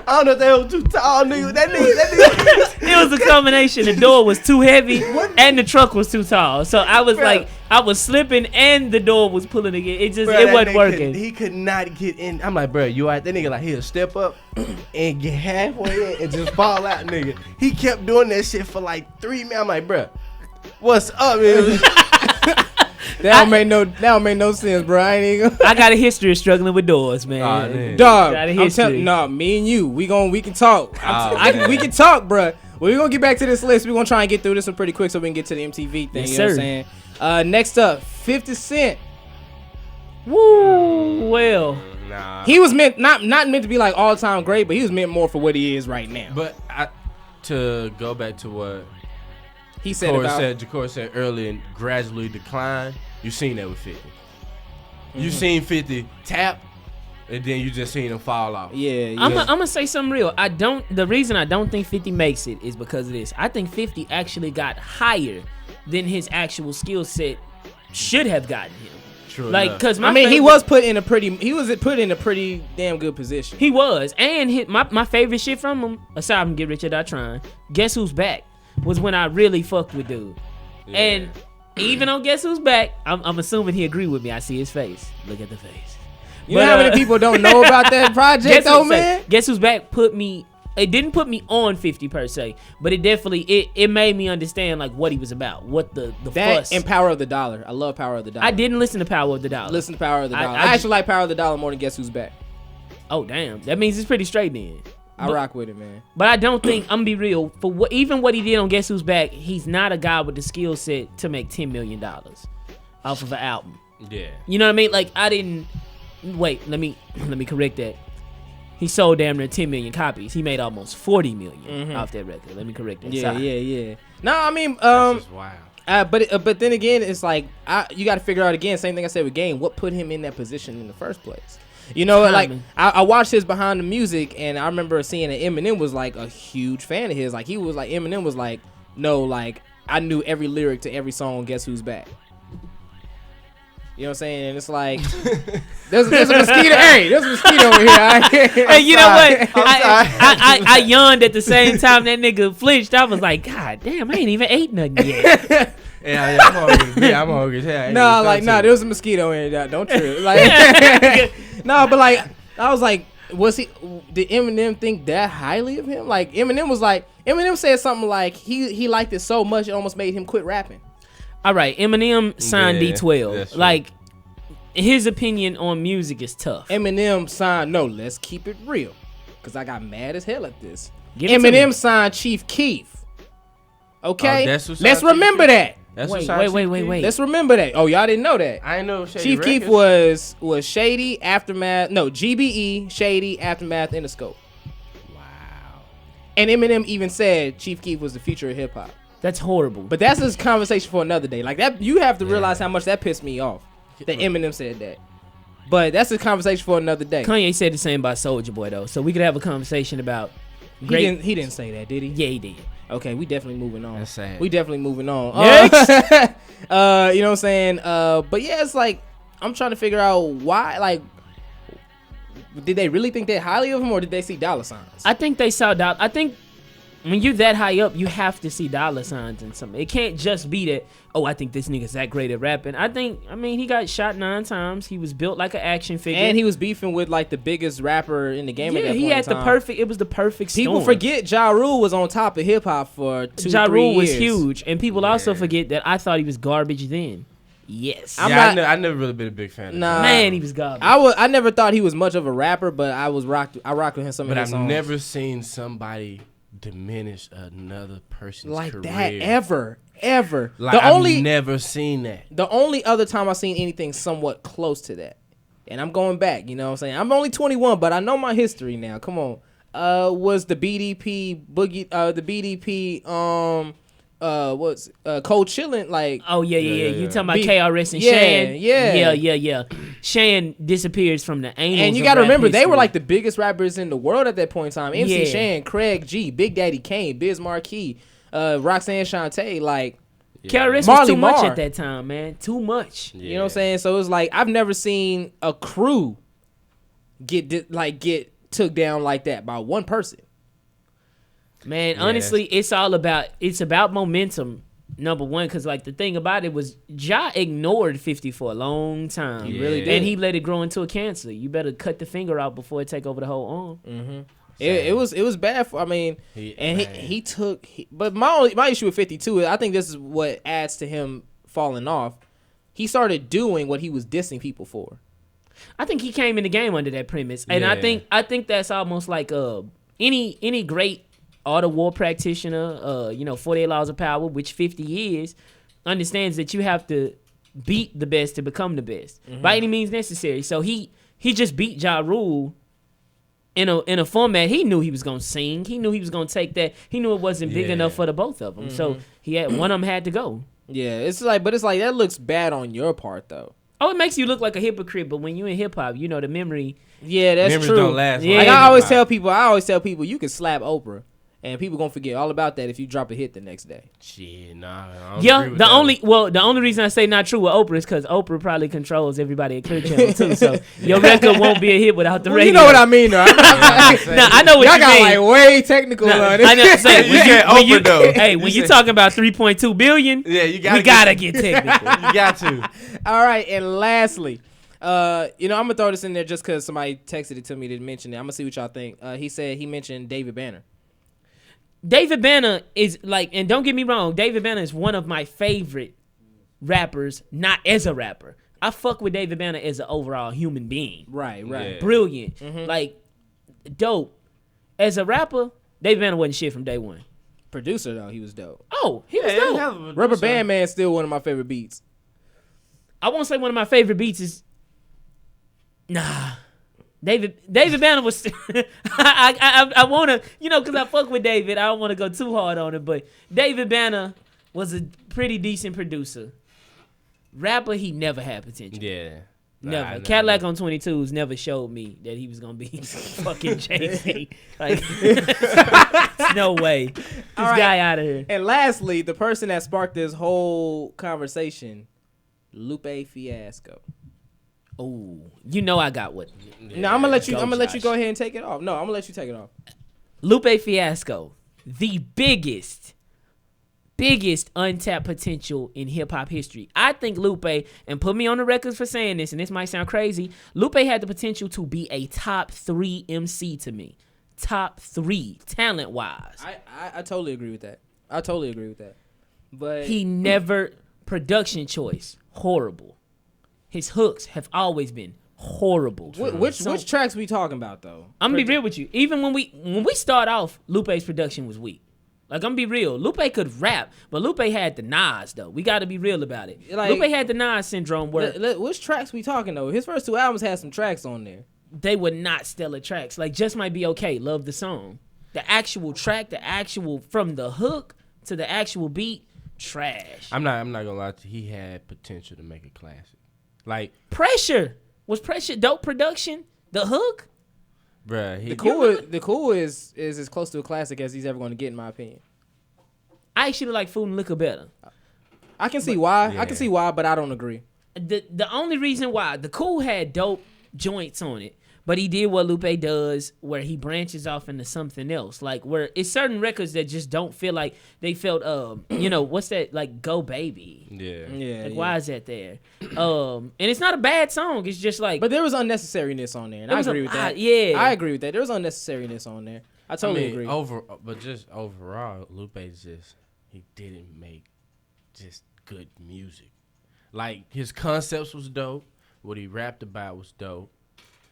I don't know if that was too tall, nigga. That nigga. It was a combination. The door was too heavy and the truck was too tall. So I was like, I was slipping and the door was pulling again. It just, it wasn't working. He could not get in. I'm like, bruh, you alright? That nigga like, he'll step up and get halfway in and just fall out, nigga. He kept doing that shit for like 3 minutes. I'm like, bruh, what's up, man? That don't make no sense, bro. I got a history of struggling with doors, man. Dog, I'm telling me and you, we can talk. We can talk, bro. Well, we're gonna get back to this list. We're gonna try and get through this one pretty quick so we can get to the MTV thing. Yes, you know what I'm saying? Next up, 50 Cent. Woo, well. Nah. He was meant not meant to be like all time great, but he was meant more for what he is right now. But to go back to what he said Jacor said earlier, and gradually decline. You seen that with 50. You seen 50 tap, and then you just seen him fall off. Yeah. I'm gonna say something real. The reason I don't think 50 makes it is because of this. I think 50 actually got higher than his actual skill set should have gotten him. True. Like, cause he was put in a pretty damn good position. He was, and my favorite shit from him, aside from Get Rich or Die Trying, Guess Who's Back, was when I really fucked with dude. Yeah. And even on Guess Who's Back, I'm assuming he agree with me. I see his face. Look at the face. You know how many people don't know about that project, though, man? Guess Who's Back it didn't put me on 50 per se, but it definitely it made me understand like what he was about, what the fuss. And Power of the Dollar. I love Power of the Dollar. I didn't listen to Power of the Dollar. Listen to Power of the Dollar. I actually like Power of the Dollar more than Guess Who's Back. Oh damn, that means it's pretty straight then. I rock with it, man. But I don't think, I'm gonna be real, for what he did on Guess Who's Back, he's not a guy with the skill set to make $10 million off of an album. Yeah. You know what I mean? Like, I didn't. Wait, let me correct that. he sold damn near 10 million copies. He made almost 40 million off that record. Let me correct that. Yeah. No, I mean, That's just wild. but then again, it's like you got to figure out again. Same thing I said with Game. What put him in that position in the first place? You know, like I watched his Behind the Music, and I remember seeing that Eminem was like a huge fan of his. Like Eminem was like, no, like I knew every lyric to every song. Guess Who's Back? You know what I'm saying? And it's like there's a mosquito. Hey, there's a mosquito over here. Hey, you know what? I yawned at the same time that nigga flinched. I was like, God damn, I ain't even ate nothing yet. Yeah, I'm hungry. Yeah, I'm hungry. Yeah, there was a mosquito in there. Don't trip. Like, no, but like, I was like, did Eminem think that highly of him? Like, Eminem said something like he liked it so much it almost made him quit rapping. All right, Eminem signed D12. Like, his opinion on music is tough. Eminem signed, no, let's keep it real, because I got mad as hell at this. Eminem signed Chief Keef. Okay? Let's remember that. Wait. Let's remember that. Oh, y'all didn't know that. I know Shady Chief Records. Keef was Shady, Aftermath, no, GBE, Shady, Aftermath, Interscope. Wow. And Eminem even said Chief Keef was the future of hip hop. That's horrible. But that's a conversation for another day. Like that, you have to realize how much that pissed me off. That Eminem said that. But that's a conversation for another day. Kanye said the same about Soulja Boy though, so we could have a conversation about. He didn't say that, did he? Yeah, he did. Okay, we definitely moving on. That's sad. We definitely moving on. Next. You know what I'm saying? But yeah, it's like I'm trying to figure out why. Like, did they really think that highly of him, or did they see dollar signs? I think they saw dollar. I think when you're that high up, you have to see dollar signs in something. It can't just be that, oh, I think this nigga's that great at rapping. I mean, he got shot 9 times. He was built like an action figure. And he was beefing with like the biggest rapper in the game at that point he had in time. it was the perfect storm. People forget Ja Rule was on top of hip hop for 2-3 years. Ja Rule was huge. And people also forget that I thought he was garbage then. Yes. I never really been a big fan of him. Man, he was garbage. I never thought he was much of a rapper, but I rocked with him some of his songs. But I've never seen somebody diminish another person's like career. that ever. Like, I've never seen that. The only other time I've seen anything somewhat close to that, and I'm going back, you know what I'm saying? I'm only 21, but I know my history now. Come on. Was the BDP Cold Chillin', like... Oh, yeah. You talking about KRS and Shan? Yeah. Shan disappears from the anals. And you got to remember, they were like the biggest rappers in the world at that point in time. MC Shan, Craig G, Big Daddy Kane, Biz Marquis, Roxanne Shante, like... KRS was too much at that time, man. Too much. You know what I'm saying? So it's like, I've never seen a crew get took down like that by one person. Man, honestly, it's about momentum, number one, because like the thing about it was Ja ignored 50 for a long time. He really did. And he let it grow into a cancer. You better cut the finger out before it take over the whole arm. Mm-hmm. It was bad for, I mean, but my issue with 52 is I think this is what adds to him falling off. He started doing what he was dissing people for. I think he came in the game under that premise. And I think that's almost like any great art of war practitioner, 48 Laws of Power, which 50 is, understands that you have to beat the best to become the best by any means necessary. So he just beat Ja Rule in a format he knew he was gonna sing. He knew he was gonna take that. He knew it wasn't big enough for the both of them. So he had one of them had to go. Yeah, it's like that looks bad on your part though. Oh, it makes you look like a hypocrite, but when you in hip hop, the memory. Yeah, that's memories true. Don't last. Yeah, like I always tell people, you can slap Oprah. And people gonna forget all about that if you drop a hit the next day. Shit, nah. The only reason I say not true with Oprah is because Oprah probably controls everybody at Clear Channel too. So your record won't be a hit without the radio. You know what I mean, though. I know what y'all you got mean. Like way technical on it. I know. Say, when you talking about 3.2 billion, we gotta get technical. You got to. All right, and lastly. I'm gonna throw this in there just because somebody texted it to me to mention it. I'm gonna see what y'all think. He mentioned David Banner. David Banner is like, and don't get me wrong, David Banner is one of my favorite rappers, not as a rapper. I fuck with David Banner as an overall human being. Right. Yeah. Brilliant. Mm-hmm. Like, dope. As a rapper, David Banner wasn't shit from day one. Producer, though, he was dope. Oh, he was dope. Rubber Band Man still one of my favorite beats. I won't say one of my favorite beats is... Nah. David Banner was. I want to, because I fuck with David. I don't want to go too hard on it, but David Banner was a pretty decent producer. Rapper, he never had potential. Yeah. Never. Cadillac on 22s never showed me that he was gonna be fucking Jay-Z. Like, no way. This guy out of here. And lastly, the person that sparked this whole conversation, Lupe Fiasco. Oh, I got what. No, I'm gonna let you. I'm gonna let you go ahead and take it off. No, I'm gonna let you take it off. Lupe Fiasco, the biggest untapped potential in hip hop history. I think Lupe, and put me on the records for saying this, and this might sound crazy, Lupe had the potential to be a top 3 MC to me. Top 3, talent wise. I totally agree with that. But he never, production choice, horrible. His hooks have always been horrible. Which tracks we talking about though? I'm gonna be real with you. Even when we start off, Lupe's production was weak. Like, I'm gonna be real. Lupe could rap, but Lupe had the Nas though. We got to be real about it. Like, Lupe had the Nas syndrome where. Which tracks we talking though? His first 2 albums had some tracks on there. They were not stellar tracks. Like, Just Might Be Okay. Love the song. The actual track, from the hook to the actual beat, trash. I'm not gonna lie to you. He had potential to make a classic. Like, Pressure. Was Pressure dope production? The hook? Bruh, the cool is as close to a classic as he's ever going to get, in my opinion. I actually like Food and Liquor better. I can see why. Yeah. I can see why, but I don't agree. The only reason why, the Cool had dope joints on it, but he did what Lupe does, where he branches off into something else. Like, where it's certain records that just don't feel like they felt, what's that, like, Go Baby. Yeah. Like, why is that there? And it's not a bad song. It's just like. But there was unnecessariness on there, and I agree with that. Yeah. I agree with that. There was unnecessariness on there. I totally agree. But just overall, Lupe he didn't make just good music. Like, his concepts was dope. What he rapped about was dope.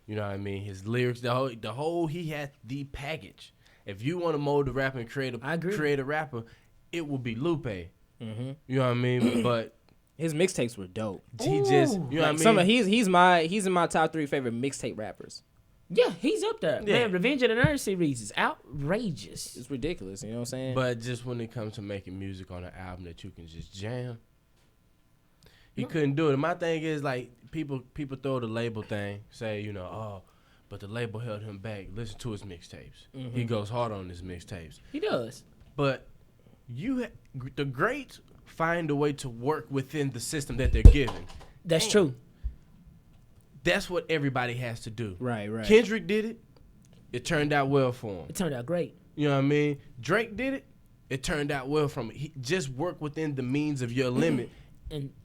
You know what I mean? His lyrics, the whole he had the package. If you want to mold the rapper and create a rapper, it will be Lupe. Mm-hmm. You know what I mean? But his mixtapes were dope. He just, you know what I mean? He's in my top 3 favorite mixtape rappers. Yeah, he's up there. Yeah. Man, Revenge of the Nerds series is outrageous. It's ridiculous, you know what I'm saying? But just when it comes to making music on an album that you can just jam, he couldn't do it. And my thing is, like, people throw the label thing, say, but the label held him back. Listen to his mixtapes. Mm-hmm. He goes hard on his mixtapes. He does. But the greats find a way to work within the system that they're given. That's true. That's what everybody has to do. Right. Kendrick did it. It turned out well for him. It turned out great. You know what I mean? Drake did it. It turned out well for him. He just work within the means of your limit.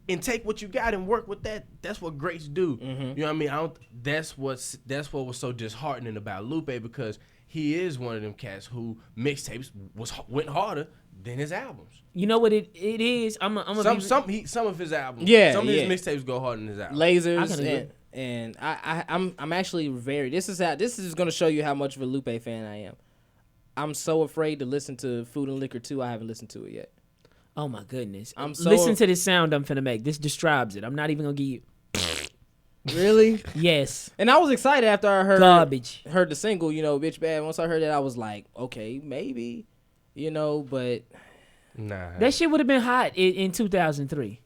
And take what you got and work with that. That's what greats do. Mm-hmm. You know what I mean? That's what was so disheartening about Lupe, because he is one of them cats who mixtapes went harder than his albums. You know what it is? I'm some of his albums. Yeah, some of his mixtapes go harder than his albums. Lasers and I'm actually very. This is gonna show you how much of a Lupe fan I am. I'm so afraid to listen to Food and Liquor 2. I haven't listened to it yet. Oh my goodness! Listen to this sound I'm finna make. This describes it. I'm not even gonna give you. Really? Yes. And I was excited after I heard the single, Bitch Bad. Once I heard that, I was like, okay, maybe, but nah. That shit would have been hot in 2003.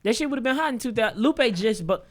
That shit would have been hot in 2000. Lupe just, but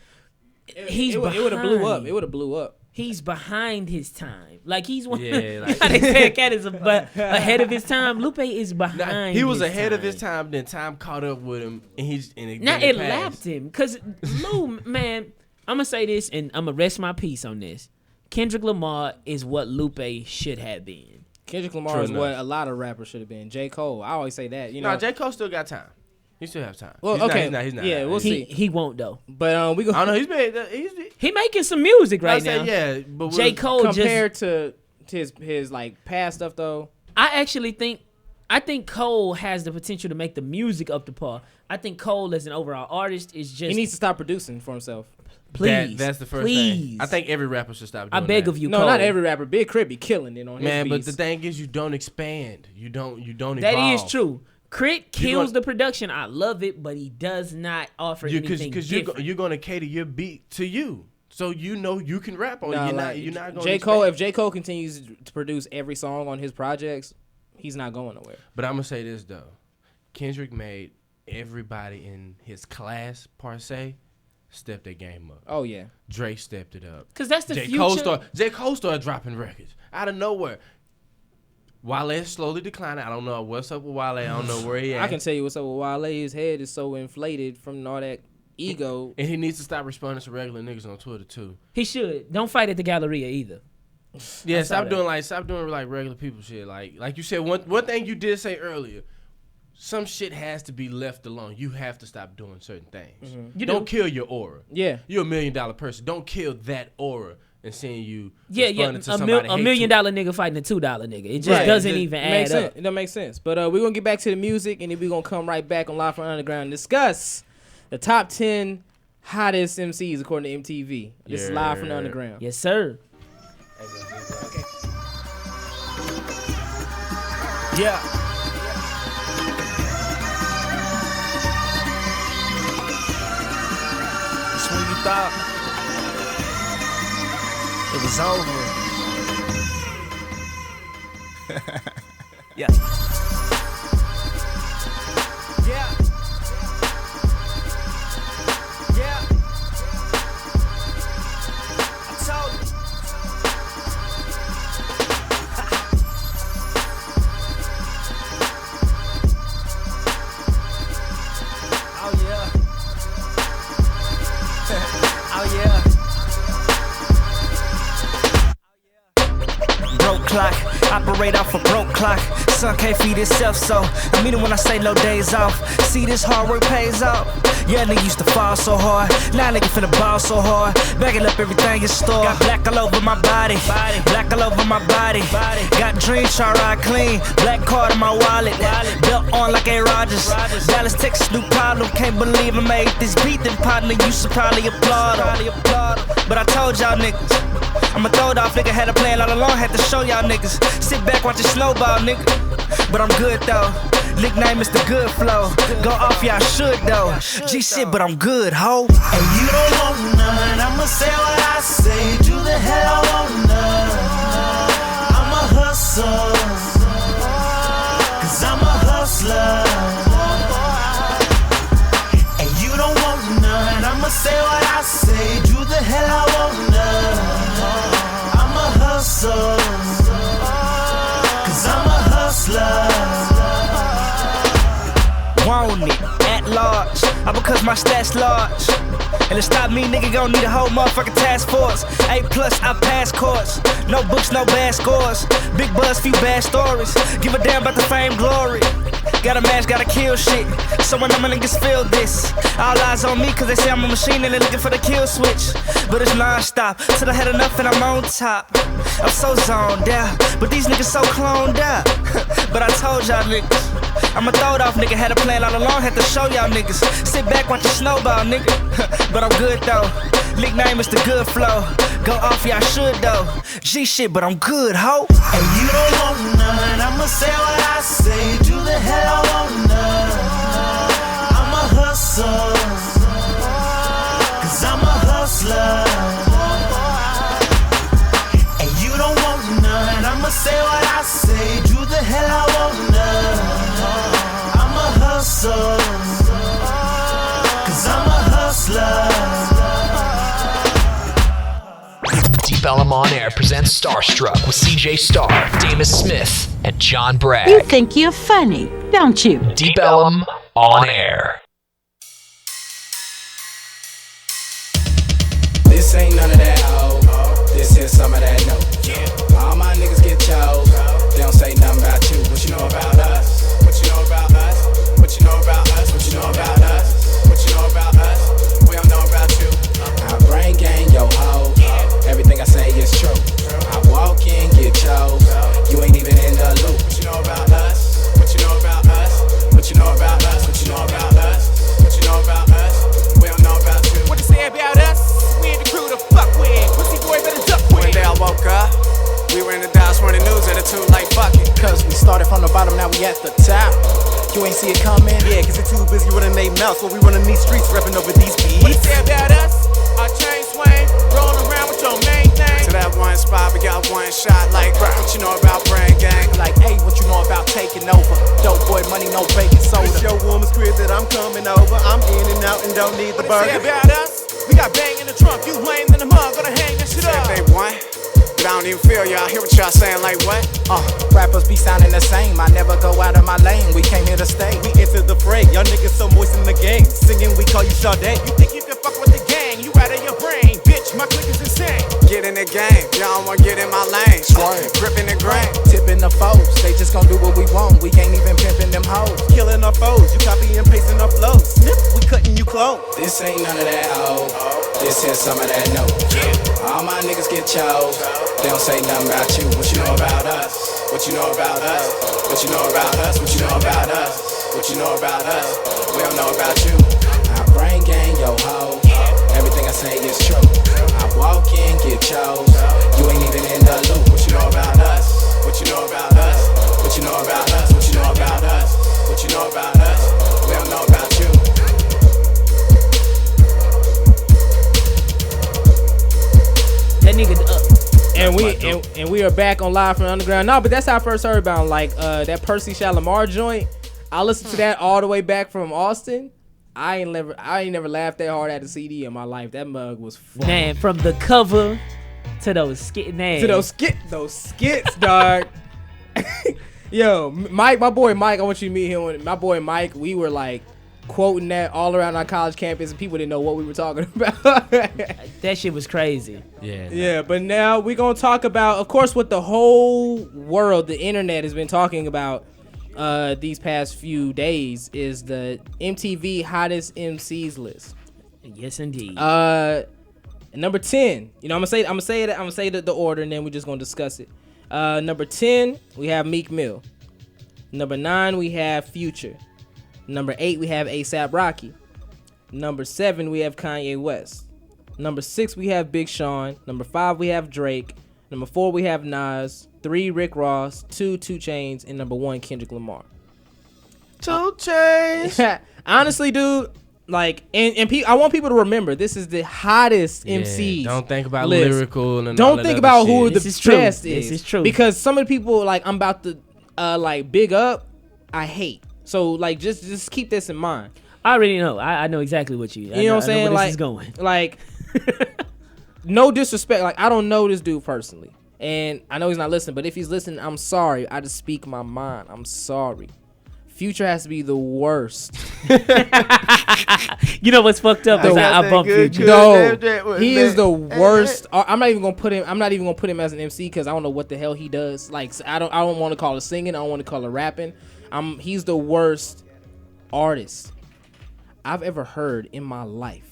it would have blew up. It would have blew up. He's behind his time. Like, he's one. Yeah, like, they say a cat is ahead of his time. Lupe is behind. He was ahead of his time. Then time caught up with him, and it lapped him. Cause Lou, man, I'm gonna say this, and I'm gonna rest my peace on this. Kendrick Lamar is what Lupe should have been. Kendrick Lamar is what a lot of rappers should have been. J. Cole, I always say that. No, J. Cole still got time. He still has time. Well, he's not. Yeah, we'll see. He won't though. But we go. I don't know. He making some music right now. Yeah, but J. Cole compared to his like past stuff though. I think Cole has the potential to make the music up to par. I think Cole as an overall artist is just. He needs to stop producing for himself. Please, that's the first thing. I think every rapper should stop doing that. I beg of you, Cole. No, not every rapper. Big Crit be killing it on his man, beats. but the thing is, you don't expand. You don't evolve. That is true. Crit kills the production. I love it, but he does not offer anything different. You're going to cater your beat to you. So you know you can rap on it. You're not going J. Cole. If J. Cole continues to produce every song on his projects, he's not going nowhere. But I'm gonna say this though, Kendrick made everybody in his class per se step their game up. Oh yeah, Drake stepped it up. Cause that's the future. J. Cole started dropping records out of nowhere. Wale slowly declining. I don't know what's up with Wale. I don't know where he at. I can tell you what's up with Wale. His head is so inflated from all that ego. And he needs to stop responding to regular niggas on Twitter too. He should. Don't fight at the Galleria either. Yeah, stop doing regular people shit. Like you said, one thing you did say earlier. Some shit has to be left alone. You have to stop doing certain things. Mm-hmm. You don't kill your aura. Yeah. You're $1 million person. Don't kill that aura and seeing you responding to somebody. $1 million nigga fighting a $2 nigga. It just doesn't even add up. It don't make sense. But we're going to get back to the music, and then we're going to come right back on Live from Underground and discuss the top 10 hottest MCs according to MTV. This is Live from the Underground. Yes, sir. Okay. Yeah. It's when you thought it was over. Yeah. Yeah. Yeah. I told you. Oh yeah. Oh yeah. Broke clock, operate off a broke clock. Sun can't feed itself, so I mean it when I say no days off. See, this hard work pays off. Yeah, nigga used to fall so hard. Now nigga finna ball so hard. Backing up everything in store. Got black all over my body. Black all over my body. Got dreams, try ride clean. Black card in my wallet. Belt on like A. Rogers. Dallas, Texas, new problem. Can't believe I made this beat. Then partner, you should probably applaud. But I told y'all niggas, I'ma throw it off, nigga. Had a plan all along, had to show y'all niggas. Sit back, watch it snowball, nigga. But I'm good though. Nickname is the good flow. Go off, y'all should though. G shit, but I'm good, ho. And you don't want none. I'ma say what I say. Do the hell I want none. I'm a hustler. Cause I'm a hustler. And you don't want none. I'ma say what I say. Do the hell I want none. I'm a hustler. Cause I'm a hustler. Want it at large, all because my stats large. And to stop me, nigga, gon' need a whole motherfucking task force. A+, I pass course. No books, no bad scores. Big buzz, few bad stories. Give a damn about the fame, glory. Gotta match, gotta kill shit. So when my niggas feel this, all eyes on me, cause they say I'm a machine and they're looking for the kill switch. But it's non-stop, till I had enough and I'm on top. I'm so zoned out, but these niggas so cloned out. But I told y'all niggas, I'ma throw it off, nigga. Had a plan all along, had to show y'all niggas. Sit back, watch it snowball, nigga. But I'm good though. Nickname is the good flow. Go off, y'all should though. G shit, but I'm good, ho. And you don't want none. I'ma say what I say. Do the hell I want none. I'm a hustler. Cause I'm a hustler. And you don't want none. I'ma say what I say. Do the hell I want none. I'm a hustler. Cause I'm a hustler. Deep Ellum On Air presents Starstruck with CJ Starr, Damus Smith, and John Bragg. You think you're funny, don't you? Deep Ellum On Air. This ain't none of that old. This here's some of that no. All my niggas get chose. They don't say nothing about you. What you know about us? What you know about us? What you know about us? What you know about us? What you know about us? We don't know about you. I brain gang yo ho. Everything I say is true. I walk in, get chose. You ain't even in the loop. What you know about us? What you know about us? What you know about us? What you know about us? What you know about us? We don't know about you. What you say about us? We ain't the crew to fuck with. Pussy boy better duck with. One day I woke up, we were in the Dallas Morning News attitude like fuck it. Cause we started from the bottom, now we at the top. You ain't see it coming? Yeah, cause you're too busy running they mouths while we running these streets, repping over these beats. What you say about us? Our chain swing, roll your main thing? To that one spot, we got one shot. Like, what you know about brain gang? Like, hey, what you know about taking over? Dope boy money, no baking soda. It's your woman's crib that I'm coming over. I'm in and out and don't need the What they burger. say about us? We got bang in the trunk, you lame in the mug, gonna hang that shit up. They won, but I don't even feel y'all. Hear what y'all saying, like what? Rappers be sounding the same. I never go out of my lane. We came here to stay. We enter the fray. Y'all niggas so moist in the game. Singing, we call you Sade. You think you can fuck with the gang? You out of your brain, bitch. My clique is insane. Get in the game, y'all don't wanna get in my lane. Gripping the grain. Tipping the foes. They just gon' do what we want. We ain't even pimping them hoes. Killing our foes. You copy and pasting our flows. Snip, we cutting you close. This ain't none of that old. This here's some of that no. All my niggas get chose. They don't say nothing about you. What you know about us? What you know about us? What you know about us? What you know about us? What you know about us? We don't know about you. I brain gang yo ho. Everything I say is true. I walk in, get chose. You ain't even in the loop. What you know about us? What you know about us? What you know about us? What you know about us? What you know about us? We don't know about you. That nigga up. And we are back on Live from Underground. No, but that's how I first heard about him. Like that Percy Shalimar joint. I listened to that all the way back from Austin. I ain't never laughed that hard at a CD in my life. That mug was fun. Man, from the cover to those skits, man. To those skits, dog. Yo, Mike, my boy Mike, I want you to meet him. My boy Mike, we were like quoting that all around our college campus, and people didn't know what we were talking about. That shit was crazy. Yeah. Yeah, but now we're gonna talk about, of course, what the whole world, the internet, has been talking about these past few days is the MTV hottest MCs list. Yes, indeed. Number 10. You know, I'm gonna say the order, and then we're just gonna discuss it. Number 10, we have Meek Mill. Number 9, we have Future. Number 8, we have A$AP Rocky. Number 7, we have Kanye West. Number 6, we have Big Sean. Number 5, we have Drake. Number 4, we have Nas. 3, Rick Ross. 2, 2 Chainz. And number 1, Kendrick Lamar. 2 Chainz. Honestly, dude, like, and I want people to remember, this is the hottest MCs. Don't think about list. lyrical and all don't that think other about shit. who the best is. This is true. Because some of the people, like, I'm about to, like, big up, I hate. So, like, just keep this in mind. I already know. I know exactly what you. You know what I'm saying? Where Like, this is going. Like, no disrespect. Like, I don't know this dude personally, and I know he's not listening. But if he's listening, I'm sorry. I just speak my mind. I'm sorry. Future has to be the worst. You know what's fucked up? I bumped Future. No, he is the worst. I'm not even gonna put him as an MC because I don't know what the hell he does. Like, I don't want to call it singing. I don't want to call it rapping. He's the worst artist I've ever heard in my life.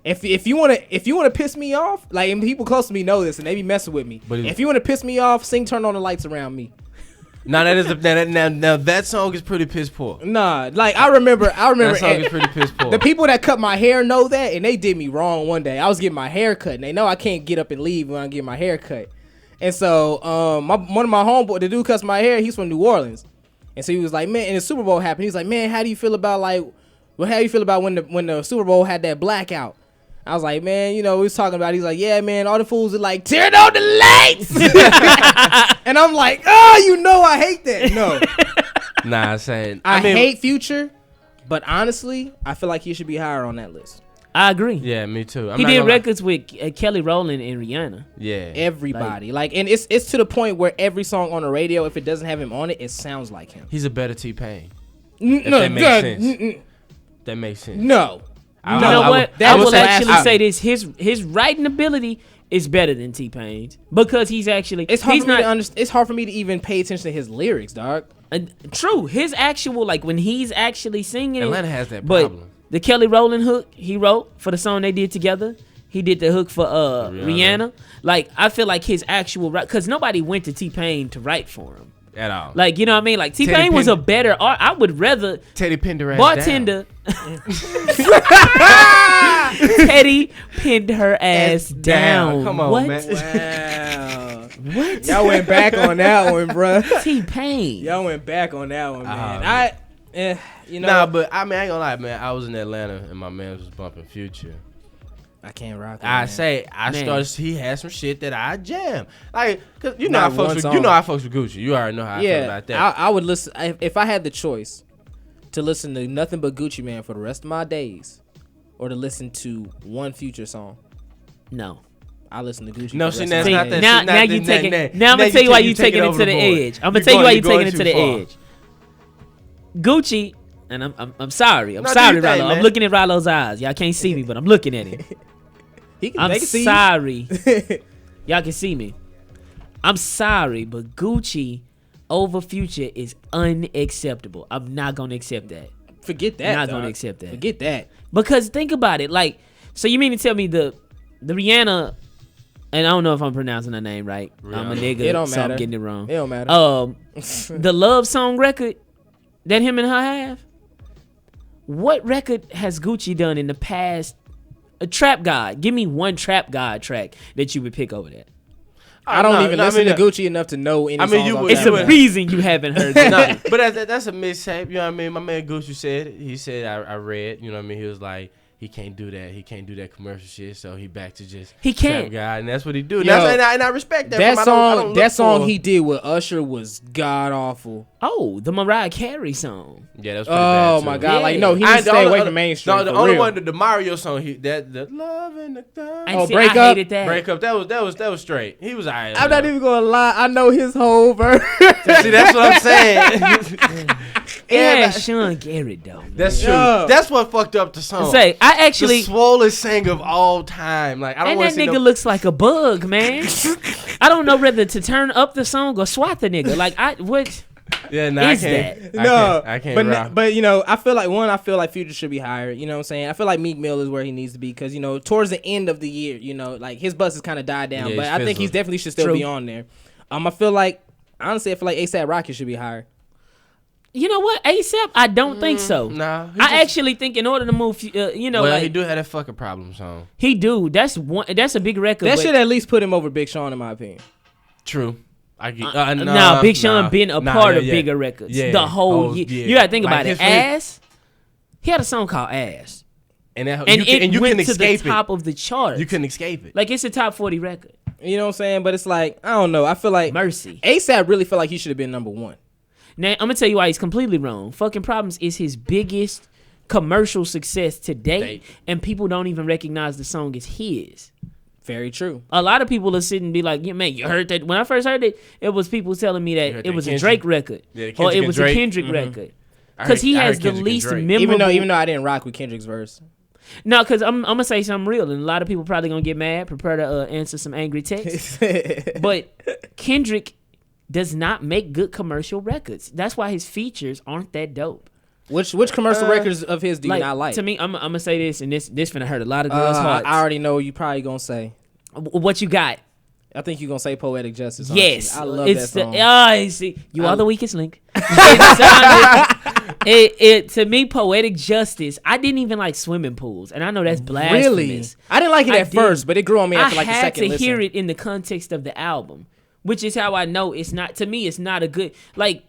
If you wanna piss me off, like, and people close to me know this and they be messing with me. But if you wanna piss me off, sing "Turn on the Lights" around me. Now that song is pretty piss poor. Nah, like I remember that song is pretty piss poor. The people that cut my hair know that, and they did me wrong one day. I was getting my hair cut, and they know I can't get up and leave when I get my hair cut. And so one of my homeboys, the dude cuts my hair, he's from New Orleans. And so he was like, man, and the Super Bowl happened. He was like, man, how do you feel about when the Super Bowl had that blackout? I was like, man, you know, we was talking about it. He's like, yeah, man, all the fools are like, turn on the lights. And I'm like, oh, you know I hate that. No. Nah, I'm saying. I hate Future, but honestly, I feel like he should be higher on that list. I agree. Yeah, me too. He did records with Kelly Rowland and Rihanna. Yeah. Everybody. Like, and it's to the point where every song on the radio, if it doesn't have him on it, it sounds like him. He's a better T-Pain. That makes sense. That makes sense. No. You know what? I will actually say this: his writing ability is better than T-Pain's because he's actually. It's hard for me to even pay attention to his lyrics, dog. True, his actual, like, when he's actually singing. Atlanta has that but problem. The Kelly Rowland hook he wrote for the song they did together. He did the hook for Rihanna. Like, I feel like his actual because nobody went to T-Pain to write for him. At all. Like, you know what I mean? Like, T-Pain was a better art. I would rather Teddy pinned her ass bartender. Teddy pinned her ass down. Come on, what? man. Wow. What? Y'all went back on that one, bro. T-Pain. Y'all went back on that one, man. You know. Nah, but I mean, I ain't gonna lie, man. I was in Atlanta and my man was bumping Future. I can't rock it. I started. He had some shit that I jam. Like, cause you know I fucks with Gucci. You already know how I feel about that. I would listen if I had the choice to listen to nothing but Gucci Mane for the rest of my days, or to listen to one Future song. No. I listen to Gucci. No, see, that's not that. Now you taking. Now I'm gonna tell you why you taking it to the edge. I'm gonna tell you why you taking it to the edge. Gucci, and I'm sorry. I'm sorry, Rallo. I'm looking at Rallo's eyes. Y'all can't see me, but I'm looking at him. I'm sorry. Y'all can see me. I'm sorry, but Gucci over Future is unacceptable. I'm not gonna accept that. Forget that. I'm not gonna accept that. Forget that. Because think about it. Like, so you mean to tell me the Rihanna, and I don't know if I'm pronouncing her name right. Rihanna. I'm a nigga. It don't so matter. I'm getting it wrong. It don't matter. The Love Song record that him and her have. What record has Gucci done in the past? A Trap God. Give me one Trap God track that you would pick over that. I don't even listen to Gucci enough to know any songs. It's a reason you haven't heard that. But that's a mixtape. You know what I mean? My man Gucci said it. He said I read. You know what I mean? He was like, he can't do that. He can't do that commercial shit. So he back to just he can't. Trap God, and that's what he do. Yo, and I respect that. That song he did with Usher was god awful. Oh, the Mariah Carey song. Yeah, that's pretty bad too. My god! Yeah. Like no, he needs to stay away from mainstream. No, the only one, the Mario song, the love in the dark. Break Up. Hated that. Break up. That was straight. He was alright. I'm not even gonna lie. I know his whole verse. See, that's what I'm saying. Yeah, Sean Garrett though. That's true. That's what fucked up the song. Say, I actually the swollest singer of all time. Like I don't want to see that nigga looks like a bug, man. I don't know whether to turn up the song or swat the nigga. Like what? Yeah, no, is I can't. That? I can't. But you know, I feel like Future should be higher. You know what I'm saying? I feel like Meek Mill is where he needs to be because you know towards the end of the year, you know, like his buzz has kind of died down. Yeah, but I think he definitely should still be on there. I feel like A$AP Rocky should be higher. You know what, A$AP? I don't think so. Nah, I actually think in order to move, you know, well, he do have that fucking problem song. He do. That's a big record. That should at least put him over Big Sean, in my opinion. True. I get. Big Sean been a part of bigger records. Yeah, the whole year. Yeah. You gotta think like about it. Ass. He had a song called Ass. And you went can escape to the top of the charts. You couldn't escape it. Like it's a top 40 record. You know what I'm saying? But it's like I don't know. I feel like Mercy. A$AP really felt like he should have been number one. Now, I'm going to tell you why he's completely wrong. Fucking Problems is his biggest commercial success to date, and people don't even recognize the song is his. Very true. A lot of people are sitting and be like, yeah, man, you heard that? When I first heard it, it was people telling me that it was a Drake record. Yeah, or it was a Kendrick record. Because he has the least memorable... Even though I didn't rock with Kendrick's verse. No, because I'm going to say something real, and a lot of people probably going to get mad, prepare to answer some angry texts. But Kendrick does not make good commercial records. That's why his features aren't that dope. Which commercial records of his do you not like? To me, I'm gonna say this, and this finna hurt a lot of girls' hearts. I already know you probably gonna say. What you got? I think you're gonna say Poetic Justice. Yes, I love that song. See, you are the weakest link. To me, Poetic Justice. I didn't even like Swimming Pools, and I know that's blasphemous. Really? I didn't like it at first, but it grew on me after like the second listen. I had to hear it in the context of the album. Which is how I know it's not, to me, it's not a good, like,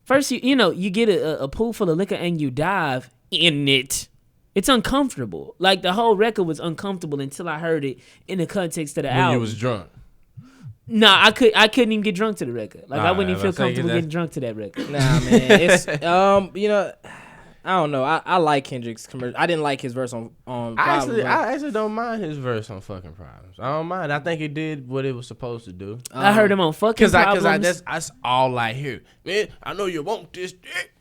first, you know, you get a pool full of liquor and you dive in it. It's uncomfortable. Like, the whole record was uncomfortable until I heard it in the context of the album. When you was drunk? Nah, I couldn't even get drunk to the record. Like, I wouldn't even feel comfortable getting drunk to that record. Nah, man. It's, you know, I don't know. I like Kendrick's commercial. I didn't like his verse on Problems. I actually don't mind his verse on Fucking Problems. I don't mind. I think it did what it was supposed to do. I heard him on Fucking Problems. Because that's all I hear. Man, I know you want this dick.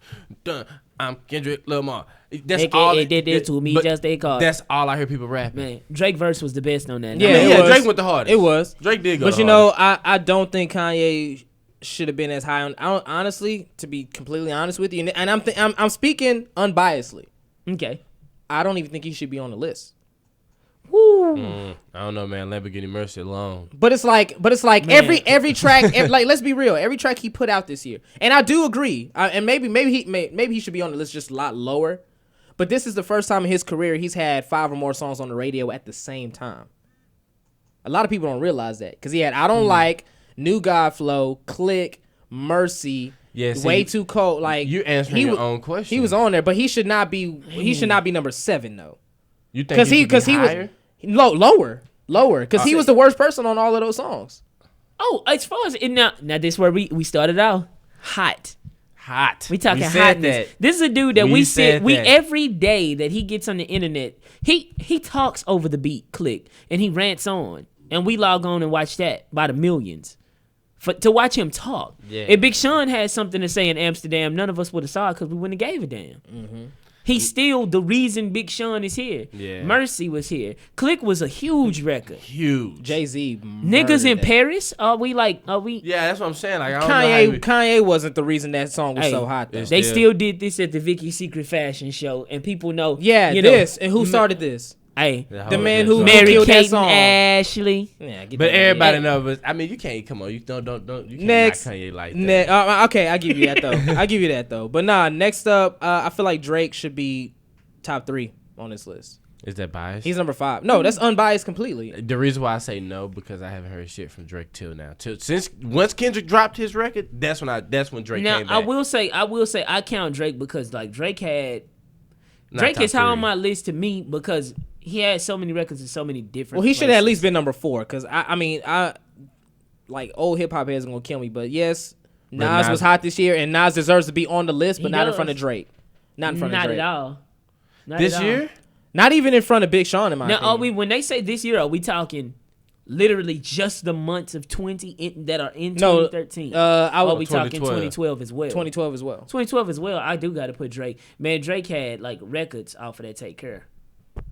Done. I'm Kendrick Lamar. That's all they did to me. Just they called. That's all I hear people rapping. Man, Drake verse was the best on that. Yeah, Drake went the hardest. It was. Drake did go. But you know, I don't think Kanye should have been as high on. Honestly, to be completely honest with you, and I'm speaking unbiasedly. Okay. I don't even think he should be on the list. Woo. I don't know, man. Lamborghini Mercy alone. But it's like every track, like let's be real, every track he put out this year, and I do agree, and maybe he should be on the list just a lot lower. But this is the first time in his career he's had 5 or more songs on the radio at the same time. A lot of people don't realize that because he had I Don't Like, New God Flow, Click, Mercy. Yeah, Way Too Cold. Like you answering your own question. He was on there, but he should not be. He should not be number 7 though. You think he was Lower, because he was the worst person on all of those songs. Oh, as far as now this is where we started out hot. We talking hotness. This is a dude that we every day that he gets on the internet, he talks over the beat click and he rants on, and we log on and watch that by the millions. To watch him talk. Yeah. If Big Sean had something to say in Amsterdam, none of us would have saw it because we wouldn't have gave a damn. Mm-hmm. He's still the reason Big Sean is here. Yeah. Mercy was here. Click was a huge record. Huge. Jay-Z. Niggas in Paris? Are we? Yeah, that's what I'm saying. Like, Kanye wasn't the reason that song was so hot, though. They still did this at the Vicky's Secret Fashion Show, and people know. Yeah, and who started this? Hey, the man who Mary killed Kate that song. Ashley. Yeah, but everybody knows. I mean, you can't. Come on, you don't. You can't next, knock Kanye like that. Okay, I give you that though. But nah, next up, I feel like Drake should be top 3 on this list. Is that biased? He's number 5. No, that's unbiased completely. The reason why I say no because I haven't heard shit from Drake till now. Since once Kendrick dropped his record, that's when Drake came back. I will say I count Drake because like Drake is high on my list to me because he had so many records in so many different. Well, he should have at least been number 4 because I mean like old hip hop heads are gonna kill me, but yes, Nas was hot this year and Nas deserves to be on the list, but not in front of Drake. Not in front of Drake. Not at all. This year? Not even in front of Big Sean in my opinion. When they say this year, are we talking literally just the months of 20 that are in 2013? Are we talking 2012 as well? 2012 as well. 2012 as well. I do got to put Drake. Man, Drake had like records off of that Take Care.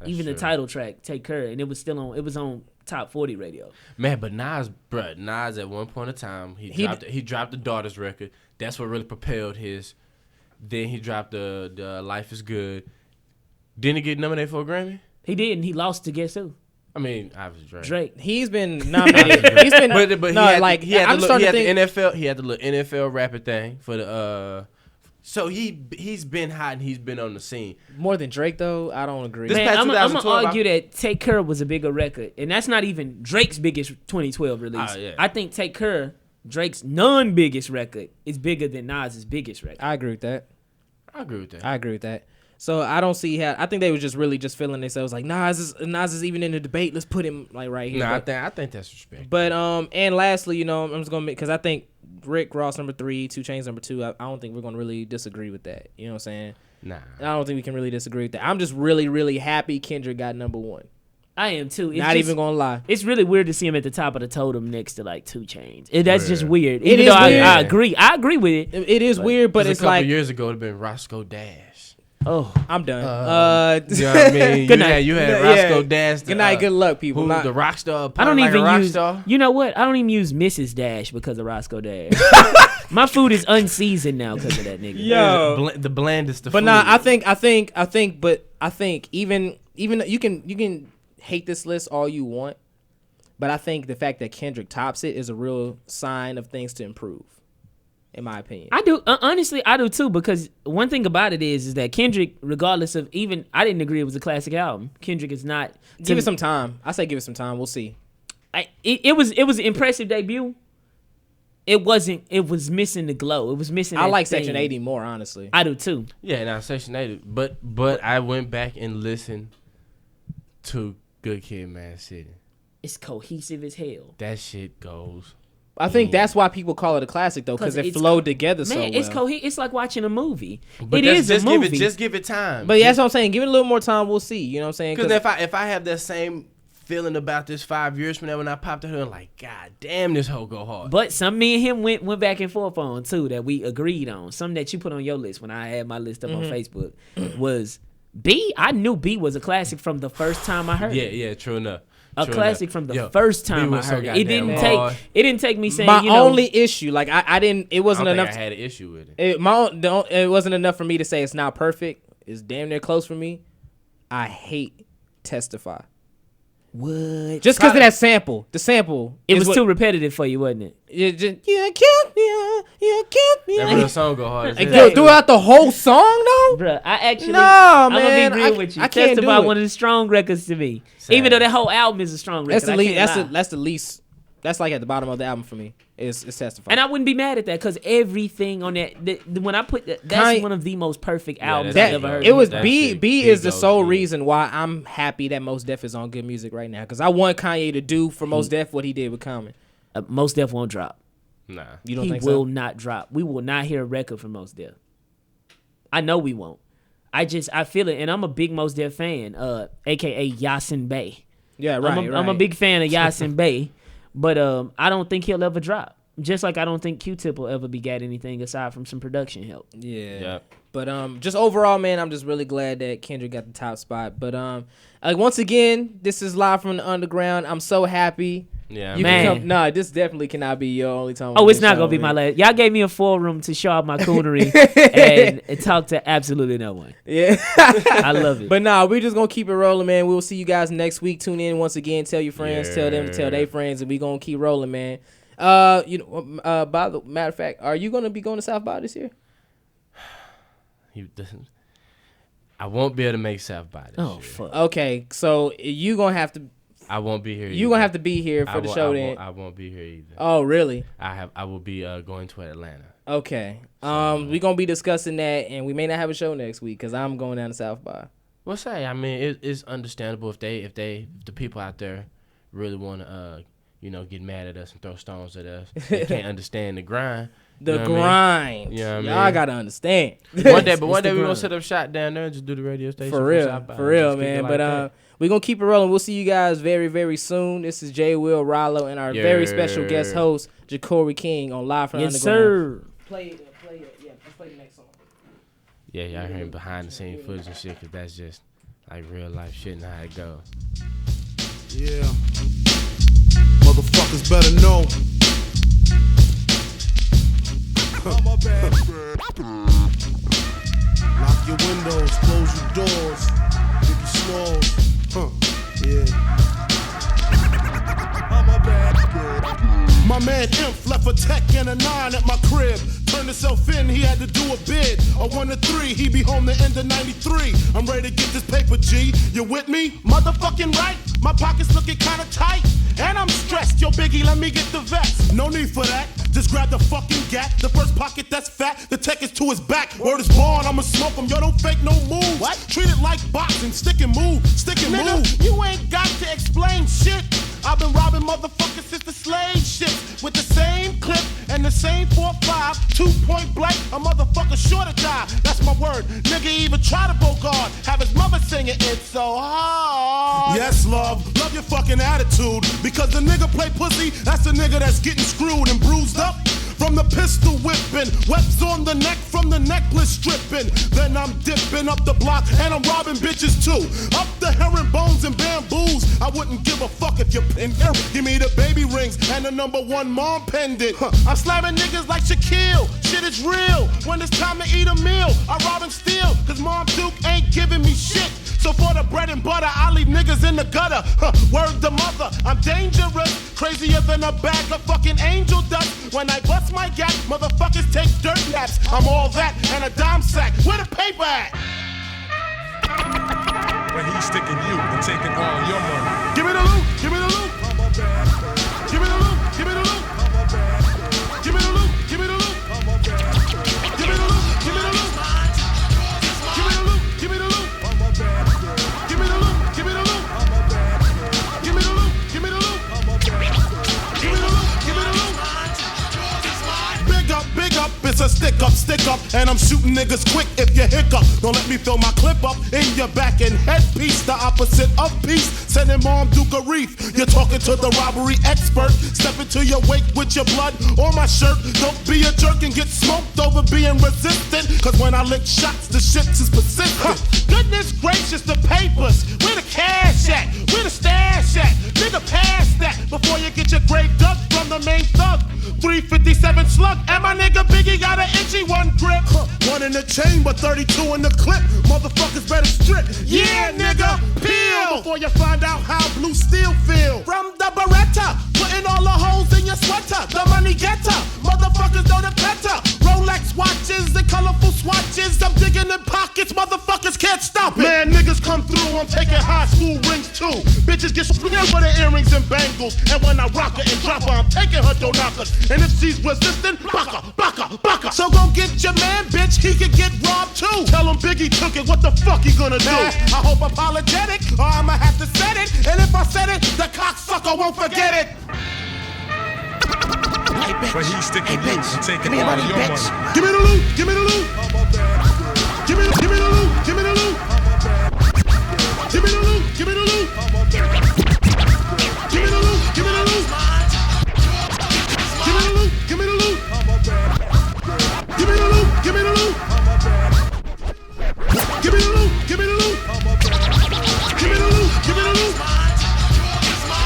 Even the title track, Take Care, and it was still on. It was on top 40 radio. Man, but Nas at one point in time he dropped the Daughters record. That's what really propelled his. Then he dropped the Life Is Good. Didn't he get nominated for a Grammy? He did, and he lost to guess who? I mean, obviously Drake. He's been nominated. He's been, but he had the NFL. He had the little NFL rapper thing for the. So he's been hot and he's been on the scene more than Drake though. I don't agree. Man, I'm gonna argue that Take Care was a bigger record, and that's not even Drake's biggest 2012 release. Yeah. I think Take Care, Drake's non-biggest record, is bigger than Nas's biggest record. I agree with that. I agree with that. So I don't see how. I think they were just really just feeling themselves like Nas is even in the debate. Let's put him like right here. No, I think that's respect. But and lastly, I'm just gonna make because I think Rick Ross number 3, 2 Chainz number 2. I don't think we're gonna really disagree with that. You know what I'm saying? Nah. I don't think we can really disagree with that. I'm just really really happy Kendrick got number 1. I am too. Not even gonna lie. It's really weird to see him at the top of the totem next to like 2 Chainz. That's just weird. It is weird. I agree. I agree with it. It is weird, but it's like a couple years ago it'd been Roscoe Dash. Oh, I'm done. You know what I mean? Good night. You had Roscoe Dash. Good night. Good luck, people. The rock star. I don't like even use. Star. You know what? I don't even use Mrs. Dash because of Roscoe Dash. My food is unseasoned now because of that nigga. Yo, the blandest. But nah, I think even you can hate this list all you want, but I think the fact that Kendrick tops it is a real sign of things to improve. In my opinion, I do. Honestly, I do too. Because one thing about it is that Kendrick, regardless of I didn't agree it was a classic album. Kendrick is not. Give it some time. I say give it some time. We'll see. It was an impressive debut. It wasn't. It was missing the glow. It was missing. I like Section 80 more, honestly. I do too. Yeah, now Section 80. But I went back and listened to Good Kid, Mad City. It's cohesive as hell. That shit goes. I think that's why people call it a classic though, because it flowed together so well. It's like watching a movie. But it is a movie. Just give it time. But that's what I'm saying. Give it a little more time. We'll see. You know what I'm saying? Because if I have that same feeling about this 5 years from now when I popped her, I'm like, God damn, this hoe go hard. But some me and him went back and forth on too that we agreed on. Something that you put on your list when I had my list up on Facebook was B. I knew B was a classic from the first time I heard it. Yeah, true enough. Classic from the first time I heard it. It didn't take me saying my only issue. Like I didn't. It wasn't enough. I had an issue with it. It wasn't enough for me to say it's not perfect. It's damn near close for me. I hate Testify. What? Just because of that sample. The sample. It was too repetitive for you, wasn't it? You killed me. That real song go hard. Throughout the whole song, though? Bruh, I'm man, going to be real with you. I can't Testify do it. one of the strong records to me. Sad. Even though that whole album is a strong record. That's the least. That's like at the bottom of the album for me. is testifying. And I wouldn't be mad at that because everything on that, when I put that's one of the most perfect albums I've ever heard. It was B is the sole reason why I'm happy that Mos Def is on Good Music right now, because I want Kanye to do for Mos Def what he did with Common. Mos Def won't drop. Nah, you don't think so? He will not drop. We will not hear a record from Mos Def. I know we won't. I feel it, and I'm a big Mos Def fan, aka Yasin Bey. Yeah, right. I'm a big fan of Yasin Bey, but I don't think he'll ever drop. Just like I don't think Q-Tip will ever be got anything aside from some production help. Yeah. Yep. But just overall, man, I'm just really glad that Kendrick got the top spot. But once again, this is live from the Underground. I'm so happy. Yeah, man. This definitely cannot be your only time. Oh, it's not gonna be my last. Y'all gave me a full room to show off my coonery and talk to absolutely no one. Yeah, I love it. But we're just gonna keep it rolling, man. We'll see you guys next week. Tune in once again. Tell your friends. Tell them to tell their friends, and we gonna keep rolling, man. By the matter of fact, are you gonna be going to South by this year? I won't be able to make South by this year. Fuck. Okay, so you gonna have to. I won't be here. You gonna have to be here for the show then. I won't be here either. Oh, really? I will be going to Atlanta. Okay. We gonna be discussing that, and we may not have a show next week because I'm going down to South by. Well, I mean, it's understandable if the people out there really want to get mad at us and throw stones at us. They can't understand the grind. The grind. You know what I Y'all mean? gotta understand. One day we're gonna set up shop down there and just do the radio station for real, man. But we're gonna keep it rolling. We'll see you guys very, very soon. This is J. Will Rollo and our very special guest host, Ja'Cory King on Live from Yes, Underground. sir. Play it. Yeah, let's play the next song. Yeah, y'all hearing behind the scenes footage and shit, because that's just like real life shit and how it goes. Yeah. Motherfuckers better know. Lock your windows, close your doors. Biggie Smalls. Yeah. My man Imp left a tech and a 9 at my crib. Turned himself in, he had to do a bid. A 1 to 3, he be home the end of 93. I'm ready to get this paper, G. You with me? Motherfucking right. My pockets looking kinda tight. And I'm stressed. Yo, Biggie, let me get the vest. No need for that. Just grab the fucking gat. The first pocket that's fat. The tech is to his back. Word is born, I'ma smoke him. Yo, don't fake no moves. What? Treat it like boxing. Stick and move. Stick and move. You ain't got to explain shit. I've been robbing motherfuckers since the slave shit. With the same clip and the same 4.5. 2-point blank. A motherfucker sure to die. That's my word. Nigga even try to bogart. Have his mother singing It's So Hard. Yes, love. Love your fucking attitude. Because the nigga play pussy, that's the nigga that's getting screwed and bruised up. From the pistol whipping, webs on the neck from the necklace stripping. Then I'm dipping up the block and I'm robbing bitches too. Up the herringbones and bamboos. I wouldn't give a fuck if you're in here. Give me the baby rings and the #1 mom pendant. I'm slamming niggas like Shaquille. Shit is real. When it's time to eat a meal, I rob and steal. Cause Mom Duke ain't giving me shit. So for the bread and butter, I leave niggas in the gutter. Word the mother, I'm dangerous. Crazier than a bag of fucking angel dust. When I bust my gap, motherfuckers take dirt naps. I'm all that and a dime sack. Where the paper at? When he's sticking you and taking all your money. Give me the loot, give me the loot. Give me the loot, give me the loot. Give me the loot, give me the loot. Give me the loot, give me the loot. Give me the loot, give me the loot. Give me the loot, give me the loot. Give me the loot, give me the loot. Give me the loot, give me the loot. Big up, it's a stick up, and I'm shooting niggas quick if you hiccup. Don't let me fill my clip up in your back and headpiece, the opposite of peace. Sending Mom Duke a reef. You're talking to the robbery expert. Step into your wake with your blood on my shirt. Don't be a jerk and get smoked over being resistant. Cause when I lick shots, the shit is persistent. Goodness gracious, the papers. Where the cash at? Where the stash at? Nigga, pass that before you get your grave dug from the main thug. 357 slug, and my nigga Biggie got an itchy one grip. 1 in the chamber, 32 in the clip. Motherfuckers better strip. Yeah, nigga, peel before you find out how blue steel feel. From the Beretta, putting all the holes in your sweater. The money getter, motherfuckers know the better. Rolex watches and colorful swatches. I'm digging in pockets, motherfuckers can't stop it. Man, niggas come through, I'm taking high school rings too. too. Bitches get split for the earrings and bangles. And when I rock her and drop her, I'm taking her door knockers. And if she's resistant, baka, baka, baka. So go get your man, bitch, he could get robbed too. Tell him Biggie took it, what the fuck he gonna do? I hope apologetic, or I'ma have to set it. And if I said it, the cocksucker won't forget it. Hey, but he's sticking you and taking all your money. Give me the loot, give me the loot. Give me the loot, give me the loot. Give me the loot, give me the loot. Give me the loot, give me the loot. Give me the loot, give me the loot. Give me the loot, give me the loot. Give me the loot, give me the loot. Give me the loot, give me the loot.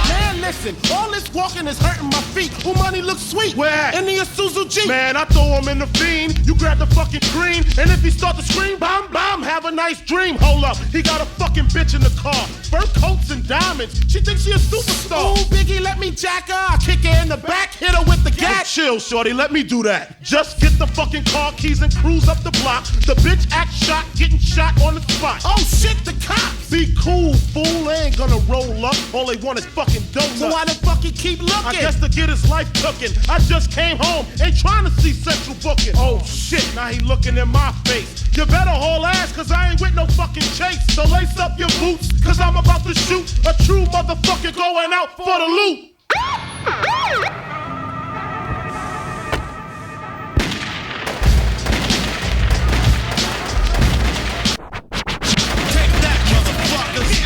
Man, listen, all this walking is hurting my feet. Who money looks sweet? Where? In the Isuzu Jeep. Man, I throw him in the fiend. You grab the fucking green, and if he start to scream, bam, bam, have a nice dream. Hold up, he got a fucking bitch in the car. Fur coats and diamonds. She thinks she a superstar. Ooh, Biggie, let me jack her. I kick her in the back, hit her with the gat. Chill, shorty, let me do that. Just get the fucking car keys and cruise up the block. The bitch act shot, getting shot on the spot. Oh shit, the cops. Be cool, fool. They ain't gonna roll up. All they want is fucking donuts. So why the fuck he keep looking? I guess to get his life cooking. I just came home, ain't trying to see Central booking. Oh shit, now he looking in my face. You better haul ass, cause I ain't with no fucking chase. So lace up your boots, cause I'm about to shoot a true motherfucker going out for the loot. Take that, motherfuckers.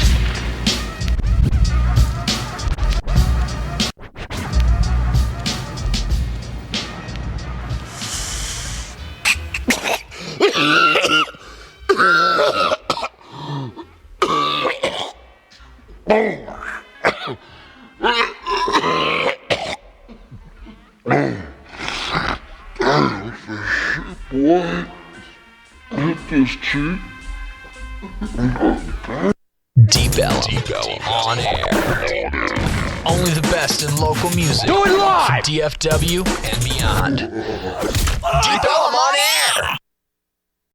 Boy, get this cheap. Deep Ellum on air. Only the best in local music. Do it live! From DFW and beyond. Deep Ellum on air.